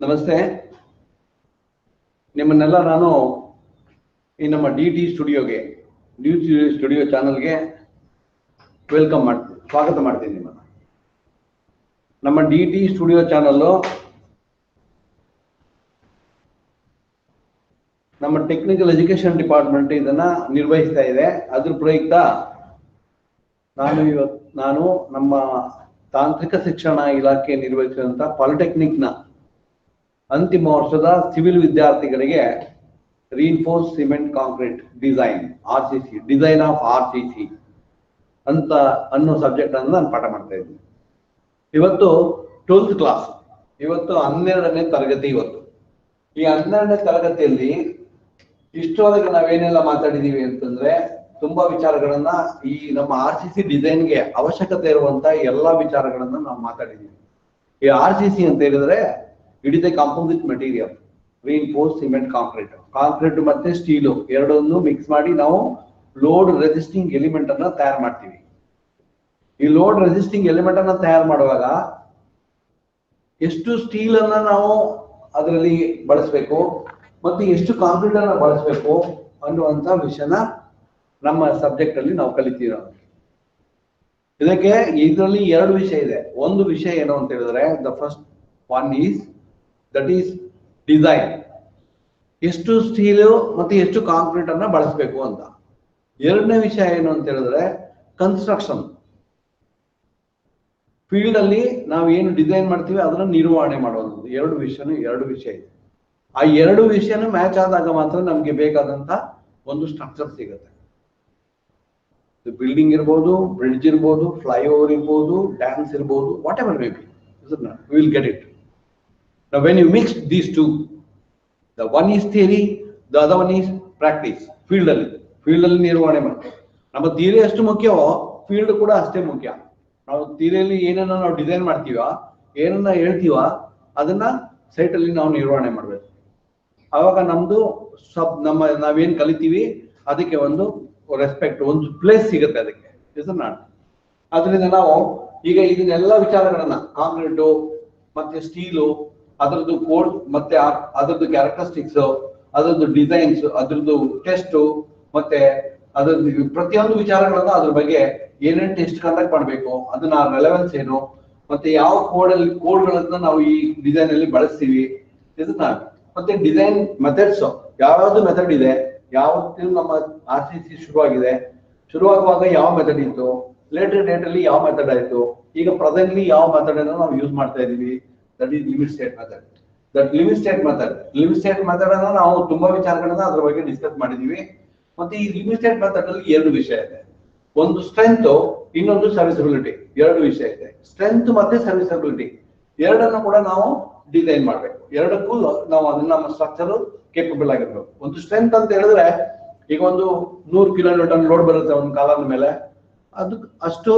ನಮಸ್ತೆ. ನಿಮ್ಮನ್ನೆಲ್ಲ ನಾನು ಈ ನಮ್ಮ ಡಿ ಸ್ಟುಡಿಯೋಗೆ ಸ್ಟುಡಿಯೋ ಚಾನಲ್ಗೆ ಸ್ವಾಗತ ಮಾಡ್ತೀನಿ. ನಿಮ್ಮನ್ನು ನಮ್ಮ ಡಿ ಸ್ಟುಡಿಯೋ ಚಾನಲ್ಲು ನಮ್ಮ ಟೆಕ್ನಿಕಲ್ ಎಜುಕೇಶನ್ ಡಿಪಾರ್ಟ್ಮೆಂಟ್ ಇದನ್ನ ನಿರ್ವಹಿಸ್ತಾ ಇದೆ. ಅದ್ರ ಪ್ರಯುಕ್ತ ನಾನು ನಮ್ಮ ತಾಂತ್ರಿಕ ಶಿಕ್ಷಣ ಇಲಾಖೆ ನಿರ್ವಹಿಸಿದಂತ ಪಾಲಿಟೆಕ್ನಿಕ್ನ ಅಂತಿಮ ವರ್ಷದ ಸಿವಿಲ್ ವಿದ್ಯಾರ್ಥಿಗಳಿಗೆ reinforce cement concrete design design of RCC ಅಂತ ಅನ್ನೋ ಸಬ್ಜೆಕ್ಟ್ ಅನ್ನು ನಾನು ಪಾಠ ಮಾಡ್ತಾ ಇದ್ದೀನಿ. ಇವತ್ತು 12th ಕ್ಲಾಸ್, ಇವತ್ತು 12ನೇ ತರಗತಿ. ಈ 12ನೇ ತರಗತಿಯಲ್ಲಿ ಇಷ್ಟೊಳಗೆ ನಾವೇನೆಲ್ಲ ಮಾತಾಡಿದೀವಿ ಅಂತಂದ್ರೆ ತುಂಬಾ ವಿಚಾರಗಳನ್ನ ಈ ನಮ್ಮ RCC ಡಿಸೈನ್ಗೆ ಅವಶ್ಯಕತೆ ಇರುವಂತ ಎಲ್ಲಾ ವಿಚಾರಗಳನ್ನ ನಾವು ಮಾತಾಡಿದೀವಿ. ಈ RCC ಅಂತ ಹೇಳಿದ್ರೆ it is A composite material, reinforce cement concrete ಮತ್ತೆ ಸ್ಟೀಲು ಎರಡನ್ನು ಮಿಕ್ಸ್ ಮಾಡಿ ನಾವು ಲೋಡ್ ರೆಸಿಸ್ಟಿಂಗ್ ಎಲಿಮೆಂಟ್ ಅನ್ನ ತಯಾರು ಮಾಡ್ತೀವಿ. ಈ ಲೋಡ್ ರೆಸಿಸ್ಟಿಂಗ್ ಎಲಿಮೆಂಟ್ ಅನ್ನ ತಯಾರು ಮಾಡುವಾಗ ಎಷ್ಟು ಸ್ಟೀಲ್ ಅನ್ನ ನಾವು ಅದರಲ್ಲಿ ಬಳಸಬೇಕು ಮತ್ತೆ ಎಷ್ಟು ಕಾಂಕ್ರೀಟ್ ಅನ್ನ ಬಳಸಬೇಕು ಅನ್ನುವಂತ ವಿಷಯನ ನಮ್ಮ ಸಬ್ಜೆಕ್ಟ್ ಅಲ್ಲಿ ನಾವು ಕಲಿತೀವಿ. ಇದಕ್ಕೆ ಇದರಲ್ಲಿ ಎರಡು ವಿಷಯ ಇದೆ. ಒಂದು ವಿಷಯ ಏನು ಅಂತ ಹೇಳಿದ್ರೆ the first one is that is design, ಎಷ್ಟು ಸ್ಟೀಲು ಮತ್ತೆ ಎಷ್ಟು ಕಾಂಕ್ರೀಟ್ ಅನ್ನ ಬಳಸಬೇಕು ಅಂತ. ಎರಡನೇ ವಿಷಯ ಏನು ಅಂತ ಹೇಳಿದ್ರೆ ಕನ್ಸ್ಟ್ರಕ್ಷನ್ ಫೀಲ್ಡ್ ಅಲ್ಲಿ ನಾವು ಏನು ಡಿಸೈನ್ ಮಾಡ್ತೀವಿ ಅದನ್ನ ನಿರ್ವಹಣೆ ಮಾಡೋದು. ಎರಡು ವಿಷಯ ಇದೆ. ಆ ಎರಡು ವಿಷಯನ ಮ್ಯಾಚ್ ಆದಾಗ ಮಾತ್ರ ನಮ್ಗೆ ಬೇಕಾದಂತ ಒಂದು ಸ್ಟ್ರಕ್ಚರ್ ಸಿಗುತ್ತೆ. ಬಿಲ್ಡಿಂಗ್ ಇರ್ಬೋದು, ಬ್ರಿಡ್ಜ್ ಇರ್ಬೋದು, ಫ್ಲೈಓವರ್ ಇರ್ಬೋದು, ಡ್ಯಾಮ್ಸ್ ಇರ್ಬೋದು, what ever may be, we will get it. Now when you mix these two, the one is theory, the other one is practice. Field ಅಲ್ಲಿ ನಿರ್ವಹಣೆ ಮಾಡ್ತೀವಿ. ನಮ್ಮ ಥಿಯರಿ ಎಷ್ಟು ಮುಖ್ಯವೋ ಫೀಲ್ಡ್ ಕೂಡ ಅಷ್ಟೇ ಮುಖ್ಯ. ನಾವು ಥಿಯರಿಯಲ್ಲಿ ಏನನ್ನ ನಾವು ಡಿಸೈನ್ ಮಾಡ್ತೀವ, ಏನನ್ನ ಹೇಳ್ತೀವ, ಅದನ್ನ ಸೈಟ್ ಅಲ್ಲಿ ನಾವು ನಿರ್ವಹಣೆ ಮಾಡ್ಬೇಕು. ಆವಾಗ ನಮ್ದು ನಾವೇನ್ ಕಲಿತೀವಿ ಅದಕ್ಕೆ ಒಂದು ರೆಸ್ಪೆಕ್ಟ್, ಒಂದು ಪ್ಲೇಸ್ ಸಿಗುತ್ತೆ ಅದಕ್ಕೆ. ಅದರಿಂದ ನಾವು ಈಗ ಇದನ್ನೆಲ್ಲ ವಿಚಾರಗಳನ್ನ ಕಾಂಕ್ರೀಟು ಮತ್ತೆ ಸ್ಟೀಲು, ಅದರದ್ದು ಕೋಡ್ ಮತ್ತೆ ಅದರದ್ದು ಕ್ಯಾರೆಕ್ಟರಿಸ್ಟಿಕ್ಸ್, ಅದರದ್ದು ಡಿಸೈನ್ಸ್, ಅದರದ್ದು ಟೆಸ್ಟ್ ಮತ್ತೆ ಅದರದ್ದು ಪ್ರತಿಯೊಂದು ವಿಚಾರಗಳನ್ನ ಅದ್ರ ಬಗ್ಗೆ ಏನೇನು ಟೆಸ್ಟ್ ಕಂಡಕ್ಟ್ ಮಾಡಬೇಕು, ಅದನ್ನ ರೆಲೆವೆನ್ಸ್ ಏನು, ಮತ್ತೆ ಯಾವ ಕೋಡ್ಗಳನ್ನ ನಾವು ಈ ಡಿಸೈನ್ ಅಲ್ಲಿ ಬಳಸ್ತೀವಿ, ಇದನ್ನ ಮತ್ತೆ ಡಿಸೈನ್ ಮೆಥಡ್ಸ್, ಯಾವ್ಯಾವ್ದು ಮೆಥಡ್ ಇದೆ, ಯಾವತ್ತು ನಮ್ಮ RCC ಶುರುವಾಗುವಾಗ ಯಾವ ಮೆಥಡ್ ಇತ್ತು, ಲೇಟರ್ ಡೇಟ್ ಅಲ್ಲಿ ಯಾವ ಮೆಥಡ್ ಆಯ್ತು, ಈಗ ಪ್ರೆಸೆಂಟ್ಲಿ ಯಾವ ಮೆಥಡ್ ಅನ್ನು ನಾವು ಯೂಸ್ ಮಾಡ್ತಾ ಇದೀವಿ, that is limit state method. Limit state method ಅನ್ನ ನಾವು ತುಂಬಾ ವಿಚಾರಗಳನ್ನ ಅದ್ರ ಬಗ್ಗೆ ಡಿಸ್ಕಸ್ ಮಾಡಿದೀವಿ. ಮತ್ತೆ ಈ ಲಿಮಿಟ್ ಸ್ಟೇಟ್ ಮೆಥಡ್ ಅಲ್ಲಿ ಎರಡು ವಿಷಯ ಇದೆ. ಒಂದು ಸ್ಟ್ರೆಂತ್, ಇನ್ನೊಂದು ಸರ್ವಿಸಬಿಲಿಟಿ. ಎರಡು ವಿಷಯ ಇದೆ. ಸ್ಟ್ರೆಂತ್ ಮತ್ತೆ ಸರ್ವಿಸಬಿಲಿಟಿ ಎರಡನ್ನು ಕೂಡ ನಾವು ಡಿಸೈನ್ ಮಾಡ್ಬೇಕು. ಎರಡಕ್ಕೂ ನಾವು ಅದನ್ನ ನಮ್ಮ ಸ್ಟ್ರಕ್ಚರ್ ಕೇಪಬಲ್ ಆಗಿರ್ಬೇಕು. ಒಂದು ಸ್ಟ್ರೆಂತ್ ಅಂತ ಹೇಳಿದ್ರೆ ಈಗ ಒಂದು 100 ಕಿಲೋನ್ಯೂಟನ್ ಲೋಡ್ ಬರುತ್ತೆ ಒಂದು ಕಾಲಮ್ ಮೇಲೆ, ಅದು ಅಷ್ಟು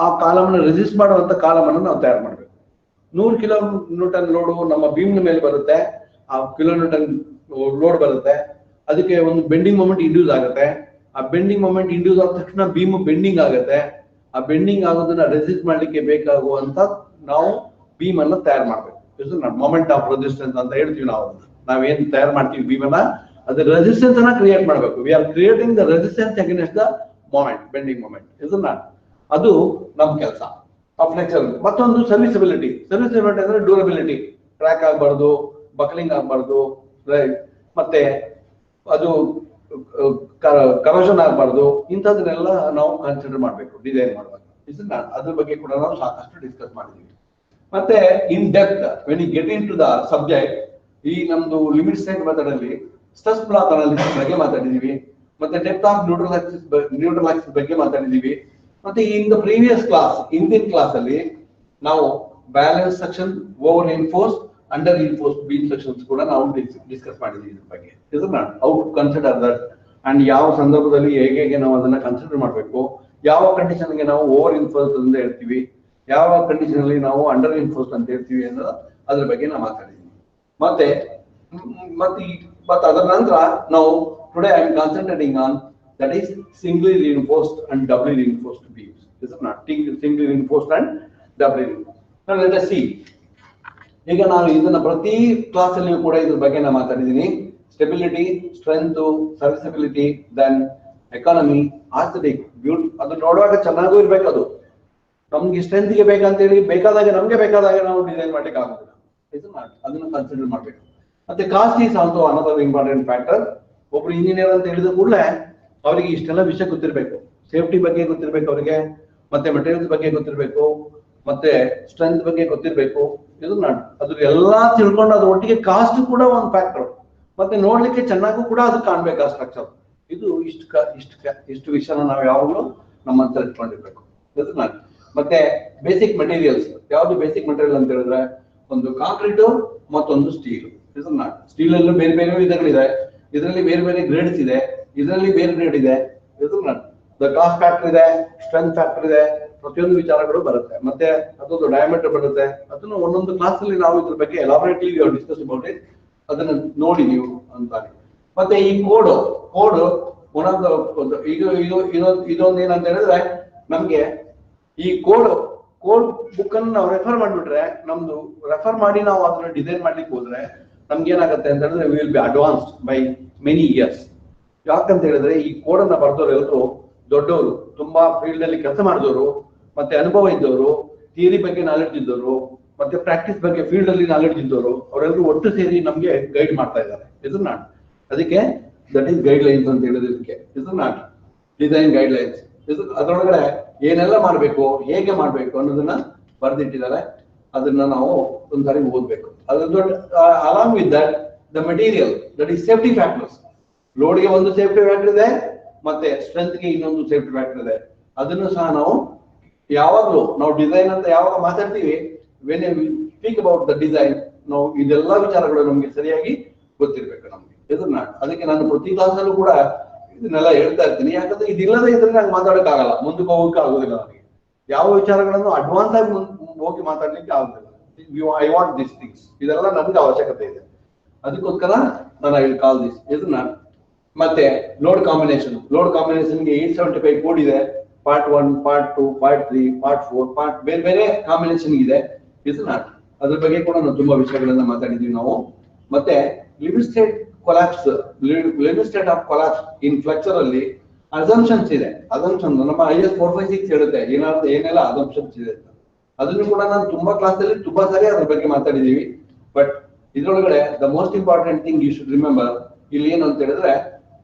ಆ ಕಾಲಮ್ನ ರೆಸಿಸ್ಟ್ ಮಾಡುವಂತ ಕಾಲಮನ್ನು ನಾವು ತಯಾರು ಮಾಡ್ಬೇಕು. 100 ಕಿಲೋನ್ಯೂಟನ್ ಲೋಡು ನಮ್ಮ ಬೀಮ್ ಮೇಲೆ ಬರುತ್ತೆ, ಆ ಕಿಲೋನ್ಯೂಟನ್ ಲೋಡ್ ಬರುತ್ತೆ, ಅದಕ್ಕೆ ಒಂದು ಬೆಂಡಿಂಗ್ ಮೊಮೆಂಟ್ ಇಂಡ್ಯೂಸ್ ಆಗುತ್ತೆ. ಆ ಬೆಂಡಿಂಗ್ ಮೊಮೆಂಟ್ ಇಂಡ್ಯೂಸ್ ಆದ ತಕ್ಷಣ ಬೀಮ್ ಬೆಂಡಿಂಗ್ ಆಗುತ್ತೆ. ಆ ಬೆಂಡಿಂಗ್ ಆಗೋದನ್ನ ರೆಸಿಸ್ಟ್ ಮಾಡ್ಲಿಕ್ಕೆ ಬೇಕಾಗುವಂತ ನಾವು ಬೀಮ್ ಅನ್ನ ತಯಾರು ಮಾಡ್ಬೇಕು. ಮೊಮೆಂಟ್ ಆಫ್ ರೆಸಿಸ್ಟೆನ್ಸ್ ಅಂತ ಹೇಳ್ತೀವಿ. ನಾವೇನ್ ತಯಾರು ಮಾಡ್ತೀವಿ ಬೀಮ್ ಅನ್ನ, ಅದ್ರ ರೆಸಿಸ್ಟೆನ್ಸ್ ಅನ್ನ ಕ್ರಿಯೇಟ್ ಮಾಡ್ಬೇಕು. We are creating the resistance against the moment, bending moment. ಅದು ನಮ್ ಕೆಲಸ. ಫ್ಲೆಕ್ಸರ್. ಮತ್ತೊಂದು ಸರ್ವಿಸಬಿಲಿಟಿ ಅಂದ್ರೆ ಡ್ಯೂರಬಿಲಿಟಿ, ಕ್ರ್ಯಾಕ್ ಆಗ್ಬಾರ್ದು, ಬಕ್ಲಿಂಗ್ ಆಗ್ಬಾರ್ದು, ಮತ್ತೆ ಅದು ಕರೋಷನ್ ಆಗ್ಬಾರ್ದು. ಇಂಥದನ್ನೆಲ್ಲ ನಾವು ಕನ್ಸಿಡರ್ ಮಾಡ್ಬೇಕು ಡಿಸೈನ್ ಮಾಡುವಾಗ. ಅದ್ರ ಬಗ್ಗೆ ಕೂಡ ನಾವು ಸಾಕಷ್ಟು ಡಿಸ್ಕಸ್ ಮಾಡಿದೀವಿ. ಮತ್ತೆ in depth when you get into the subject, ಈ ನಮ್ದು ಲಿಮಿಟ್ ಸ್ಟೇಟ್ ಮೆಥಡ್ ಅಲ್ಲಿ ಸ್ಟ್ರೆಸ್ ಬ್ಲಾಕ್ ಅನಾಲಿಸಿಸ್ ಬಗ್ಗೆ ಮಾತಾಡಿದೀವಿ, ಮತ್ತೆ ಡೆಪ್ತ್ ಆಫ್ ನ್ಯೂಟ್ರಲ್ ಆಕ್ಸಿಸ್ ಬಗ್ಗೆ ಮಾತಾಡಿದೀವಿ. ಮತ್ತೆ ಇನ್ ದ ಪ್ರೀವಿಯಸ್ ಕ್ಲಾಸ್, ಹಿಂದಿನ ಕ್ಲಾಸ್ ಅಲ್ಲಿ ನಾವು balance section, over reinforce, under reinforce beam sections ಕೂಡ ನಾವು ಡಿಸ್ಕಸ್ ಮಾಡಿದೀವಿ. ಇದ್ರ ಬಗ್ಗೆ how to consider that and ಯಾವ ಸಂದರ್ಭದಲ್ಲಿ ಹೇಗೆ ನಾವು ಅದನ್ನ ಕನ್ಸಿಡರ್ ಮಾಡಬೇಕು, ಯಾವ ಕಂಡೀಷನ್ಗೆ ನಾವು ಓವರ್ ಇನ್ಫೋರ್ಸ್ ಅಂತ ಹೇಳ್ತೀವಿ, ಯಾವ ಕಂಡೀಷನ್ ಅಲ್ಲಿ ನಾವು ಅಂಡರ್ ಇನ್ಫೋರ್ಸ್ ಅಂತ ಹೇಳ್ತೀವಿ ಅನ್ನೋದು ಅದ್ರ ಬಗ್ಗೆ ನಾವು ಮಾತಾಡಿದೀವಿ. ಮತ್ತೆ ಅದರ ನಂತರ ನಾವು today I am concentrating on that is singly reinforced and doubly reinforced beams. This is not singly reinforced and doubly reinforced. Now let us see ಈಗ ನಾನು ಇದನ್ನ ಪ್ರತಿ ಕ್ಲಾಸಲ್ಲಿಯೂ ಕೂಡ ಇದ್ರ ಬಗ್ಗೆ ನಾನು ಮಾತಾಡಿದ್ದೀನಿ. Stability, strength, serviceability, then economy, aesthetic, ಅದು ನೋಡುವಾಗ ಚೆನ್ನಾಗೂ ಇರ್ಬೇಕು. ಅದು ನಮ್ಗೆ ಸ್ಟ್ರೆಂತ್ಗೆ ಬೇಕಂತೇಳಿ ಬೇಕಾದಾಗ ನಮ್ಗೆ ಬೇಕಾದಾಗ ನಾವು ಡಿಸೈನ್ ಮಾಡ್ಲಿಕ್ಕೆ ಆಗುದಿಲ್ಲ. ಅದನ್ನು ಕನ್ಸಿಡರ್ ಮಾಡ್ಬೇಕು. ಮತ್ತೆ cost is also another important factor. ಒಬ್ರು ಇಂಜಿನಿಯರ್ ಅಂತ ಹೇಳಿದ ಕೂಡಲೇ ಅವರಿಗೆ ಇಷ್ಟೆಲ್ಲ ವಿಷಯ ಗೊತ್ತಿರ್ಬೇಕು. ಸೇಫ್ಟಿ ಬಗ್ಗೆ ಗೊತ್ತಿರ್ಬೇಕು ಅವರಿಗೆ, ಮತ್ತೆ ಮೆಟೀರಿಯಲ್ಸ್ ಬಗ್ಗೆ ಗೊತ್ತಿರ್ಬೇಕು, ಮತ್ತೆ ಸ್ಟ್ರೆಂತ್ ಬಗ್ಗೆ ಗೊತ್ತಿರ್ಬೇಕು. ಅದ್ರ ಎಲ್ಲಾ ತಿಳ್ಕೊಂಡು ಅದ್ರ ಒಟ್ಟಿಗೆ ಕಾಸ್ಟ್ ಕೂಡ ಒಂದು ಫ್ಯಾಕ್ಟರ್. ಮತ್ತೆ ನೋಡ್ಲಿಕ್ಕೆ ಚೆನ್ನಾಗೂ ಕೂಡ ಅದು ಕಾಣ್ಬೇಕು ಆ ಸ್ಟ್ರಕ್ಚರ್. ಇದು ಇಷ್ಟು ವಿಷಯನ ನಾವು ಯಾವಾಗಲೂ ನಮ್ಮ ಹತ್ರ ಇಟ್ಕೊಂಡಿರ್ಬೇಕು. ಮತ್ತೆ ಬೇಸಿಕ್ ಮೆಟೀರಿಯಲ್ಸ್ ಯಾವ್ದು ಬೇಸಿಕ್ ಮೆಟೀರಿಯಲ್ ಅಂತ ಹೇಳಿದ್ರೆ ಒಂದು ಕಾಂಕ್ರೀಟ್ ಮತ್ತೊಂದು ಸ್ಟೀಲ್. ಸ್ಟೀಲ್ ಅಲ್ಲೂ ಬೇರೆ ಬೇರೆ ವಿಧಗಳಿದೆ, ಇದರಲ್ಲಿ ಬೇರೆ ಬೇರೆ ಗ್ರೇಡ್ಸ್ ಇದೆ, ಇದರಲ್ಲಿ ಬೇರೆ ಗ್ರೇಡ್ ಇದೆ. ಕಾಸ್ಟ್ ಫ್ಯಾಕ್ಟರ್ ಇದೆ, ಸ್ಟ್ರೆಂತ್ ಫ್ಯಾಕ್ಟರ್ ಇದೆ, ಪ್ರತಿಯೊಂದು ವಿಚಾರಗಳು ಬರುತ್ತೆ. ಮತ್ತೆ ಅದೊಂದು ಡಯಾಮೀಟರ್ ಬರುತ್ತೆ. ಅದನ್ನು ಒಂದೊಂದು ಕ್ಲಾಸ್ ಅಲ್ಲಿ ನಾವು ಇದ್ರ ಬಗ್ಗೆ ಎಲಾಬರೇಟ್ಲಿ ಡಿಸ್ಕಸ್ ಅಬೌಟ್ ಇಟ್. ಅದನ್ನ ನೋಡಿ ನೀವು ಅಂತ. ಮತ್ತೆ ಈ ಕೋಡ್ ಈಗ ಇದೊಂದು ಏನಂತ ಹೇಳಿದ್ರೆ ನಮ್ಗೆ ಈ ಕೋಡ್ ಬುಕ್ ಅನ್ನು ನಾವು ರೆಫರ್ ಮಾಡ್ಬಿಟ್ರೆ, ನಮ್ದು ರೆಫರ್ ಮಾಡಿ ನಾವು ಅದನ್ನ ಡಿಸೈನ್ ಮಾಡ್ಲಿಕ್ಕೆ ಹೋದ್ರೆ ನಮ್ಗೆ ಏನಾಗುತ್ತೆ ಅಂತ ಹೇಳಿದ್ರೆ we will be advanced by many years. ಯಾಕಂತ ಹೇಳಿದ್ರೆ ಈ ಕೋಡ್ ಅನ್ನ ಬರ್ದವ್ರು ಎಲ್ಲರೂ ದೊಡ್ಡವರು, ತುಂಬಾ ಫೀಲ್ಡ್ ಅಲ್ಲಿ ಕೆಲಸ ಮಾಡಿದವರು, ಮತ್ತೆ ಅನುಭವ ಇದ್ದವರು, ಥಿಯರಿ ಬಗ್ಗೆ ನಾಲೆಡ್ಜ್ ಇದ್ದವರು, ಮತ್ತೆ ಪ್ರಾಕ್ಟೀಸ್ ಬಗ್ಗೆ ಫೀಲ್ಡ್ ಅಲ್ಲಿ ನಾಲೆಡ್ಜ್ ಇದ್ದವರು, ಅವರೆಲ್ಲರೂ ಒಟ್ಟು ಸೇರಿ ನಮ್ಗೆ ಗೈಡ್ ಮಾಡ್ತಾ ಇದ್ದಾರೆ. ಇದು ನಾಟ್ ಅದಕ್ಕೆ ದಟ್ ಈಸ್ ಗೈಡ್ ಲೈನ್ಸ್ ಅಂತ ಹೇಳೋದಕ್ಕೆ. ಇದು ನಾಟ್ ಡಿಸೈನ್ ಗೈಡ್ ಲೈನ್ಸ್. ಅದರೊಳಗಡೆ ಏನೆಲ್ಲ ಮಾಡ್ಬೇಕು, ಹೇಗೆ ಮಾಡ್ಬೇಕು ಅನ್ನೋದನ್ನ ಬರೆದಿಟ್ಟಿದ್ದಾರೆ. ಅದನ್ನ ನಾವು ಒಂದ್ಸಾರಿ ಓದ್ಬೇಕು. ಅದ್ರ along with that the material that is safety factors. ಲೋಡ್ಗೆ ಒಂದು ಸೇಫ್ಟಿ ಫ್ಯಾಕ್ಟರ್ ಇದೆ, ಮತ್ತೆ ಸ್ಟ್ರೆಂತ್ಗೆ ಇನ್ನೊಂದು ಸೇಫ್ಟಿ ಫ್ಯಾಕ್ಟರ್ ಇದೆ. ಅದನ್ನು ಸಹ ನಾವು ಯಾವಾಗಲೂ ನಾವು ಡಿಸೈನ್ ಅಂತ ಯಾವಾಗ ಮಾತಾಡ್ತೀವಿ, when we speak about the design, ನಾವು ಇದೆಲ್ಲ ವಿಚಾರಗಳು ನಮ್ಗೆ ಸರಿಯಾಗಿ ಗೊತ್ತಿರ್ಬೇಕು ನಮ್ಗೆ. ಅದಕ್ಕೆ ನಾನು ಪ್ರತಿ ಕ್ಲಾಸಲ್ಲೂ ಕೂಡ ಇದನ್ನೆಲ್ಲ ಹೇಳ್ತಾ ಇರ್ತೀನಿ. ಯಾಕಂದ್ರೆ ಇದಿಲ್ಲದೆ ಇದ್ರೆ ನಂಗೆ ಮಾತಾಡಕ್ ಆಗಲ್ಲ, ಮುಂದಕ್ಕೆ ಹೋಗಕ್ಕೆ ಆಗುದಿಲ್ಲ. ನನಗೆ ಯಾವ ವಿಚಾರಗಳನ್ನು ಅಡ್ವಾನ್ಸ್ ಆಗಿ ಹೋಗಿ ಮಾತಾಡ್ಲಿಕ್ಕೆ ಆಗುದಿಲ್ಲ. ಐ ವಾಂಟ್ ದಿಸ್ ಥಿಂಗ್ಸ್, ಇದೆಲ್ಲ ನನ್ಗೆ ಅವಶ್ಯಕತೆ ಇದೆ. ಅದಕ್ಕೋಸ್ಕರ ನಾನು ಐ ವಿಲ್ ಕಾಲ್ ದಿಸ್. ಮತ್ತೆ ಲೋಡ್ ಕಾಂಬಿನೇಷನ್ಗೆ 875 ಕೋಡ್ ಇದೆ. Part 1, part 2, part 3, part 4, part ಬೇರೆ ಬೇರೆ ಕಾಂಬಿನೇಷನ್ ಇದೆ. ಅದ್ರ ಬಗ್ಗೆ ಕೂಡ ನಾವು ತುಂಬಾ ವಿಷಯಗಳನ್ನ ಮಾತಾಡಿದೀವಿ ನಾವು. ಮತ್ತೆ ಲಿಮಿಟ್ ಸ್ಟೇಟ್ ಆಫ್ ಕೊಲಾಪ್ಸ್ ಇನ್ ಫ್ಲೆಕ್ಚರ್ ಅಲ್ಲಿ ಅಸಂಪ್ಷನ್ಸ್ ಇದೆ. ನಮ್ಮ IS 456 ಹೇಳುತ್ತೆ ಏನೆಲ್ಲ ಅಸಂಪ್ಷನ್ಸ್ ಇದೆ ಅಂತ. ಅದನ್ನು ಕೂಡ ನಾನು ತುಂಬಾ ಕ್ಲಾಸ್ ಅಲ್ಲಿ ತುಂಬಾ ಸಾರಿ ಅದ್ರ ಬಗ್ಗೆ ಮಾತಾಡಿದೀವಿ. ಬಟ್ ಇದ್ರೊಳಗಡೆ the most important thing you should remember, ಇಲ್ಲಿ ಏನು ಅಂತ ಹೇಳಿದ್ರೆ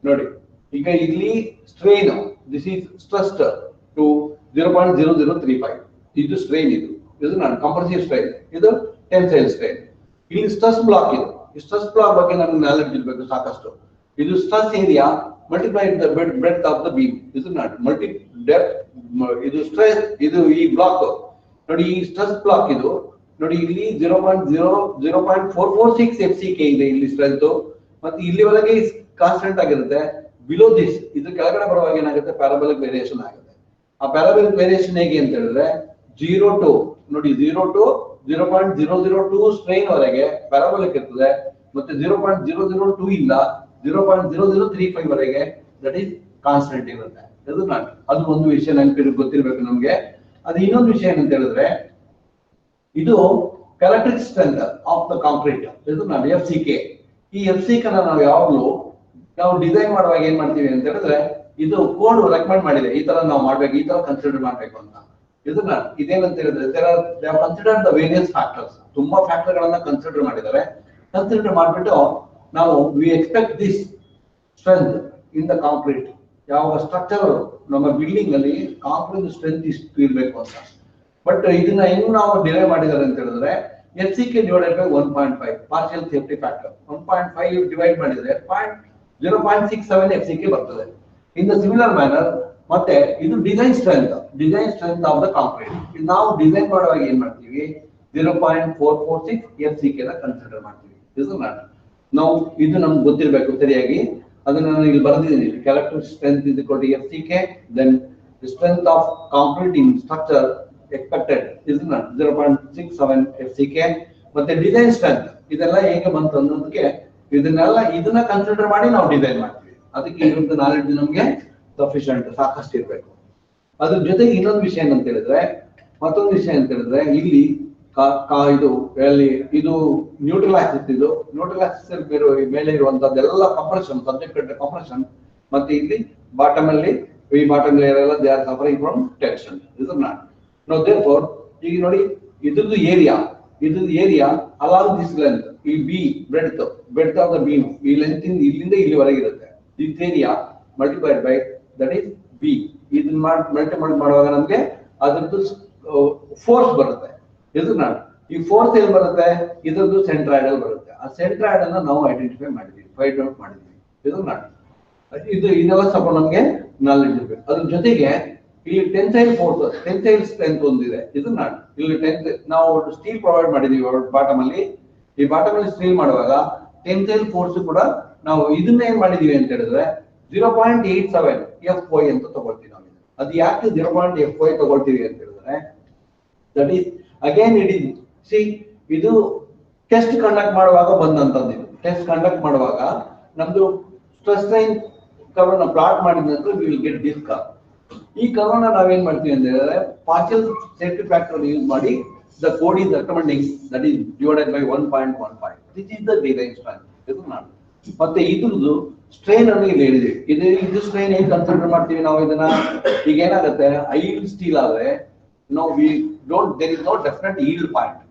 ನೋಡಿ, ಈಗ ಇಲ್ಲಿ strain, this is stressed to 0.0035. ಇದು ಸ್ಟ್ರೈನ್, ಇದು ನಾನು ಕಂಪ್ರೆಸಿವ್ ಸ್ಟ್ರೈನ್, ಇದು ಟೆನ್ಸೈಲ್ ಸ್ಟ್ರೈನ್. ಇಲ್ಲಿ ಸ್ಟ್ರೆಸ್ ಬ್ಲಾಕ್ ಇದೆ. ಈ ಸ್ಟ್ರೆಸ್ ಬ್ಲಾಕ್ ಬಗ್ಗೆ ನನಗೆ ನಾಲೆಡ್ಜ್ ಇರಬೇಕು ಸಾಕಷ್ಟು. ಇದು stress area multiplied the breadth of the beam. ಇದು ನಾಟ್ ಮಲ್ಟಿ ಡೆಪ್ತ್. ಇದು ಸ್ಟ್ರೆಸ್, ಇದು ಈ ಬ್ಲಾಕ್ ನೋಡಿ, ಈ ಸ್ಟ್ರೆಸ್ ಬ್ಲಾಕ್ ಇದು ನೋಡಿ, ಇಲ್ಲಿ 0.446 FCK ಇದೆ ಇಲ್ಲಿ ಸ್ಟ್ರೆಂತ್. ಮತ್ತೆ ಇಲ್ಲಿವರೆಗೆ ಕಾನ್ಸ್ಟೆಂಟ್ ಆಗಿರುತ್ತೆ. ಬಿಲೋ ದಿಸ್, ಇದು ಕೆಳಗಡೆ ಬರುವಾಗ ಏನಾಗುತ್ತೆ, ಪ್ಯಾರಾಬೋಲಿಕ್ ವೇರಿಯೇಷನ್ ಆಗುತ್ತೆ. ಆ ಪ್ಯಾರಾಬೋಲಿಕ್ ವೇರಿಯೇಷನ್ ಹೇಗೆ ಅಂತ ಹೇಳಿದ್ರೆ 0 to 0.002 ಸ್ಟ್ರೈನ್ ವರೆಗೆ ಪ್ಯಾರಾಬೋಲಿಕ್ ಇರ್ತದೆ. ಮತ್ತೆ 0.002 ಇಂದ 0.0035 ವರೆಗೆ ದಟ್ ಈಸ್ ಕಾನ್ಸ್ಟೆಂಟ್ ಇರುತ್ತೆ. ಅದು ಒಂದು ವಿಷಯ ಗೊತ್ತಿರ್ಬೇಕು ನಮ್ಗೆ. ಅದು ಇನ್ನೊಂದು ವಿಷಯ ಏನಂತ ಹೇಳಿದ್ರೆ, ಇದು characteristic strength of the concrete. FCK. ಈ FCK ನಾವು ಯಾವಾಗಲೂ ನಾವು ಡಿಸೈನ್ ಮಾಡುವಾಗ ಏನ್ ಮಾಡ್ತೀವಿ ಅಂತ ಹೇಳಿದ್ರೆ, ಇದು ಕೋಡ್ ರೆಕಮೆಂಡ್ ಮಾಡಿದೆ, ಈ ತರ ನಾವು ಮಾಡ್ಬೇಕು, ಈ ತರ ಕನ್ಸಿಡರ್ ಮಾಡ್ಬೇಕು ಅಂತ. ಇದೇನಂತ ಹೇಳಿದ್ರೆ they have considered the various factors. ತುಂಬಾ ಫ್ಯಾಕ್ಟರ್ ಗಳನ್ನ ಕನ್ಸಿಡರ್ ಮಾಡಿದ್ದಾರೆ. ಕನ್ಸಿಡರ್ ಮಾಡ್ಬಿಟ್ಟು ನಾವು we expect this strength in the concrete. ಯಾವ ಸ್ಟ್ರಕ್ಚರ್ ನಮ್ಮ ಬಿಲ್ಡಿಂಗ್ ಅಲ್ಲಿ ಕಾಂಕ್ರೀಟ್ ಸ್ಟ್ರೆಂತ್ ಇಷ್ಟು ಇರ್ಬೇಕು ಅಂತ. ಬಟ್ ಇದನ್ನ ಹೆಂಗ್ ನಾವು ಡಿರೈವ್ ಮಾಡಿದ್ದಾರೆ ಅಂತ ಹೇಳಿದ್ರೆ FCK divided by 1.5 partial safety factor. 1.5 divide ಮಾಡಿದ್ರೆ 0.67 FCK ಬರ್ತದೆ. ಇನ್ ದ ಸಿಮಿಲರ್ ಮ್ಯಾನರ್ ಮತ್ತೆ ಇದು design strength of the concrete. ನಾವು ಡಿಸೈನ್ ಮಾಡುವಾಗ ಏನ್ ಮಾಡ್ತೀವಿ, 0.446 FCK ನ ಕನ್ಸಿಡರ್ ಮಾಡ್ತೀವಿ. ನಾವು ಇದು ನಮ್ಗೆ ಗೊತ್ತಿರಬೇಕು ಸರಿಯಾಗಿ. ಅದನ್ನ ನಾನು ಇಲ್ಲಿ ಬರೆದಿದ್ದೀನಿ. Characteristic strength is equal to FCK, then strength of concrete in structure expected is 0.67 FCK. ಮತ್ತೆ ಡಿಸೈನ್ ಸ್ಟ್ರೆಂತ್ ಇದೆಲ್ಲ ಹೇಗೆ ಬಂತು ಅನ್ನೋದಕ್ಕೆ ಇದನ್ನ ಕನ್ಸಿಡರ್ ಮಾಡಿ ನಾವು ಡಿಸೈನ್ ಮಾಡ್ತೀವಿ. ಅದಕ್ಕೆ ಇರುವಂತ ನಾಲೆಡ್ಜ್ ನಮ್ಗೆ ಸಫಿಶಿಯಂಟ್, ಸಾಕಷ್ಟು ಇರಬೇಕು. ಅದ್ರ ಜೊತೆಗೆ ಇನ್ನೊಂದು ವಿಷಯ ಏನಂತ ಹೇಳಿದ್ರೆ, ಮತ್ತೊಂದು ವಿಷಯ ಅಂತ ಹೇಳಿದ್ರೆ, ಇಲ್ಲಿ ಇದು ಎಲ್ಲಿ ಇದು ನ್ಯೂಟ್ರಲ್ ಆಕ್ಸಿಸ್, ಇದು ನ್ಯೂಟ್ರಲ್ ಆಕ್ಸಿಸ್ ಮೇಲೆ ಇರುವಂತದ್ದೆಲ್ಲ ಕಂಪ್ರೆಷನ್, ಸಬ್ಜೆಕ್ಟ್ ಕಂಪ್ರೆಷನ್. ಮತ್ತೆ ಇಲ್ಲಿ ಬಾಟಮ್ ಅಲ್ಲಿ ಈ ಬಾಟಮ್ ಲೇಯರ್ ಎಲ್ಲ they are suffering from tension. ಇದು ನಾಟ್ ನೋ ದೇರ್ಫೋರ್ ಈಗ ನೋಡಿ ಇದ್ರದ್ದು ಏರಿಯಾ ಅಲಾಂಗ್ ದಿಸ್ ಲೆಂತ್, ಈ B breadth of the beam, ಈ ಲೆಂತ್ ಇಲ್ಲಿಂದ ಇಲ್ಲಿವರೆಗೆ ಇರುತ್ತೆ. This area multiplied by that is B. ಇದನ್ನ ಮಲ್ಟಿಪ್ಲೈ ಮಾಡುವಾಗ ನಮ್ಗೆ ಅದ್ರದ್ದು ಫೋರ್ಸ್ ಬರುತ್ತೆ. ಇದು ನಾಟ್ ಈ ಫೋರ್ಸ್ ಎಲ್ಲಿ ಬರುತ್ತೆ, ಇದ್ರದ್ದು ಸೆಂಟ್ರಾಯ್ಡ್ ಬರುತ್ತೆ. ಆ ಸೆಂಟ್ರಾಯ್ಡ್ ಅನ್ನ ನಾವು ಐಡೆಂಟಿಫೈ ಮಾಡಿದೀವಿ, ಫೈಂಡ್ ಔಟ್ ಮಾಡಿದೀವಿ. ಇದು ನಾಟ್ ಇದೆಲ್ಲ ಸ್ವಲ್ಪ ನಮ್ಗೆ ನಾಲೆಡ್ಜ್ ಇರ್ಬೇಕು. ಅದ್ರ ಜೊತೆಗೆ ಈ ಟೆನ್ಸೈಲ್ ಫೋರ್ಸ್, ಟೆನ್ಸೈಲ್ ಸ್ಟ್ರೆಂತ್ ಒಂದಿದೆ. ಇದು ನಾಟ್ ಇಲ್ಲಿ ನಾವು ಸ್ಟೀಲ್ ಪ್ರೊವೈಡ್ ಮಾಡಿದೀವಿ ಬಾಟಮ್ ಅಲ್ಲಿ. ಈ ಬಾಟಮ್ ಅಲ್ಲಿ ಸ್ಟೀಲ್ ಮಾಡುವಾಗ ಟೆನ್ಸೈಲ್ ಫೋರ್ಸ್ ಕೂಡ ನಾವು ಇದನ್ನ ಏನ್ ಮಾಡಿದೀವಿ ಅಂತ ಹೇಳಿದ್ರೆ 0.87 FY ಅಂತ ತಗೊಳ್ತೀವಿ ನಾವು. ಅದು ಯಾಕೆ 0.5 FY ತಗೊಳ್ತೀವಿ ಅಂತ ಹೇಳಿದ್ರೆ that is again it is C ಇದು ಟೆಸ್ಟ್ ಕಂಡಕ್ಟ್ ಮಾಡುವಾಗ ಬಂದಂತದ್ದು. ಇದು ಟೆಸ್ಟ್ ಕಂಡಕ್ಟ್ ಮಾಡುವಾಗ ನಮ್ದು ಸ್ಟ್ರೆಸ್ ಸ್ಟ್ರೈನ್ ಕರ್ವ್ ನ ಪ್ಲಾಟ್ ಮಾಡಿದ ನಂತರ we will get this curve. ಈ ಕರ್ವ್ ನ ನಾವೇನ್ ಮಾಡ್ತೀವಿ ಅಂತ ಹೇಳಿದ್ರೆ ಪಾರ್ಷಿಯಲ್ ಸೇಫ್ಟಿ ಫ್ಯಾಕ್ಟರ್ ಯೂಸ್ ಮಾಡಿ the code is recommending that is divided by 1.15. This is the design strength. ಇದು ನಾನು ಮತ್ತೆ ಇದ್ರದ್ದು ಸ್ಟ್ರೈನ್ ಅನ್ನು ಇಲ್ಲಿ ಹೇಳಿದ್ವಿ. ಇದು ಸ್ಟ್ರೈನ್ ಹೇಗೆ ಕನ್ಸಿಡರ್ ಮಾಡ್ತೀವಿ ನಾವು ಇದನ್ನ? ಈಗ ಏನಾಗುತ್ತೆ, ಐಲ್ಡ್ ಸ್ಟೀಲ್ ಆದ್ರೆ ನಾವು there is no definite yield point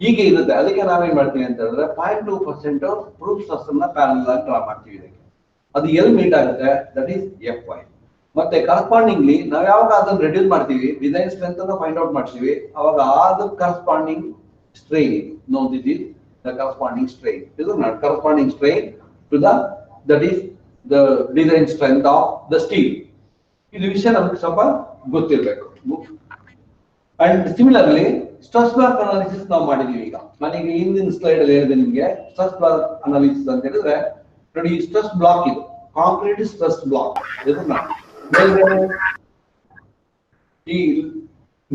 ಹೀಗೆ ಇರುತ್ತೆ. ಅದಕ್ಕೆ ನಾವೇನ್ ಮಾಡ್ತೀವಿ ಅಂತ ಹೇಳಿದ್ರೆ 0.2% ಪ್ರೂಫ್ ಸ್ಟ್ರೆಸ್ ಅನ್ನ ಪ್ಯಾರಲಲ್ ಆಗಿ ಡ್ರಾ ಮಾಡ್ತೀವಿ ಇದಕ್ಕೆ. ಅದು ಎಲ್ಲಿ ಮೀಟ್ ಆಗುತ್ತೆ ದಟ್ ಈಸ್ FY. ಮತ್ತೆ ಕರೆಸ್ಪಾಂಡಿಂಗ್ಲಿ ನಾವ್ ಯಾವಾಗ ಅದನ್ನ ರೆಡ್ಯೂಸ್ ಮಾಡ್ತೀವಿ, ಡಿಸೈನ್ ಸ್ಟ್ರೆಂತ್ ಅನ್ನು ಫೈಂಡ್ ಔಟ್ ಮಾಡ್ತೀವಿ, ಅವಾಗ ಆದ corresponding strain no this is the corresponding strain. ಇದು not corresponding strain to that is the design strength of the steel. ಇದು ವಿಷಯ ನಮ್ಗೆ ಸ್ವಲ್ಪ ಗೊತ್ತಿರ್ಬೇಕು. And similarly stress block analysis ನಾವು ಮಾಡಿದೀವಿ. ಈಗ ನನಗೆ ಹಿಂದಿನ ಸ್ಲೈಡ್ ಅಲ್ಲಿ ಹೇಳಿದೆ ನಿಮ್ಗೆ ಸ್ಟ್ರೆಸ್ ಬ್ಲಾಕ್ ಅನಾಲಿಸಿಸ್ ಅಂತ ಹೇಳಿದ್ರೆ ನೋಡಿ, ಈ ಸ್ಟ್ರೆಸ್ ಬ್ಲಾಕ್ ಇದು ಕಾಂಕ್ರೀಟ್ ಸ್ಟ್ರೆಸ್ ಬ್ಲಾಕ್. ಇದು ಈ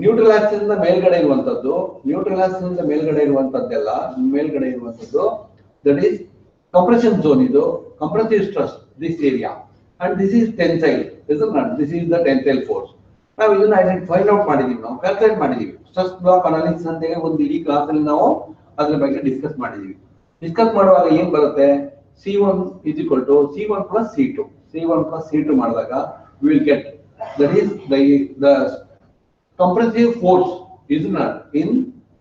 ನ್ಯೂಟ್ರಲ್ ಆಕ್ಸಿಸ್ ಇಂದ ಮೇಲ್ಗಡೆ ಇರುವಂತದ್ದು, ನ್ಯೂಟ್ರಲ್ ಆಕ್ಸಿಸ್ ಇಂದ ಮೇಲ್ಗಡೆ ಇರುವಂತದ್ದೆಲ್ಲ ಮೇಲ್ಗಡೆ ಇರುವಂತದ್ದು ದಟ್ ಈಸ್ ಕಂಪ್ರೆಷನ್ ಝೋನ್. ಇದು compressive stress this area and this is tensile. ಇದು not this is the tensile force. ನಾವು ಇದನ್ನ ಫೈಂಡ್ ಔಟ್ ಮಾಡಿದೀವಿ, ನಾವು ಕ್ಯಾಲ್ಕುಲೇಟ್ ಮಾಡಿದೀವಿ. ಸ್ಟ್ರೆಸ್ ಬ್ಲಾಕ್ ಅನಾಲಿಸಿಸ್ ಅಂತ ಹೇಳಿ ಒಂದು ಇಡೀ ಕ್ಲಾಸ್ ಅಲ್ಲಿ ನಾವು ಅದ್ರ ಬಗ್ಗೆ ಡಿಸ್ಕಸ್ ಮಾಡಿದೀವಿ. ಡಿಸ್ಕಸ್ ಮಾಡುವಾಗ ಏನ್ ಬರುತ್ತೆ, C1 is equal to C1 plus C2. C1 plus C2 ಮಾಡಿದಾಗ we will get that is the compressive force is not in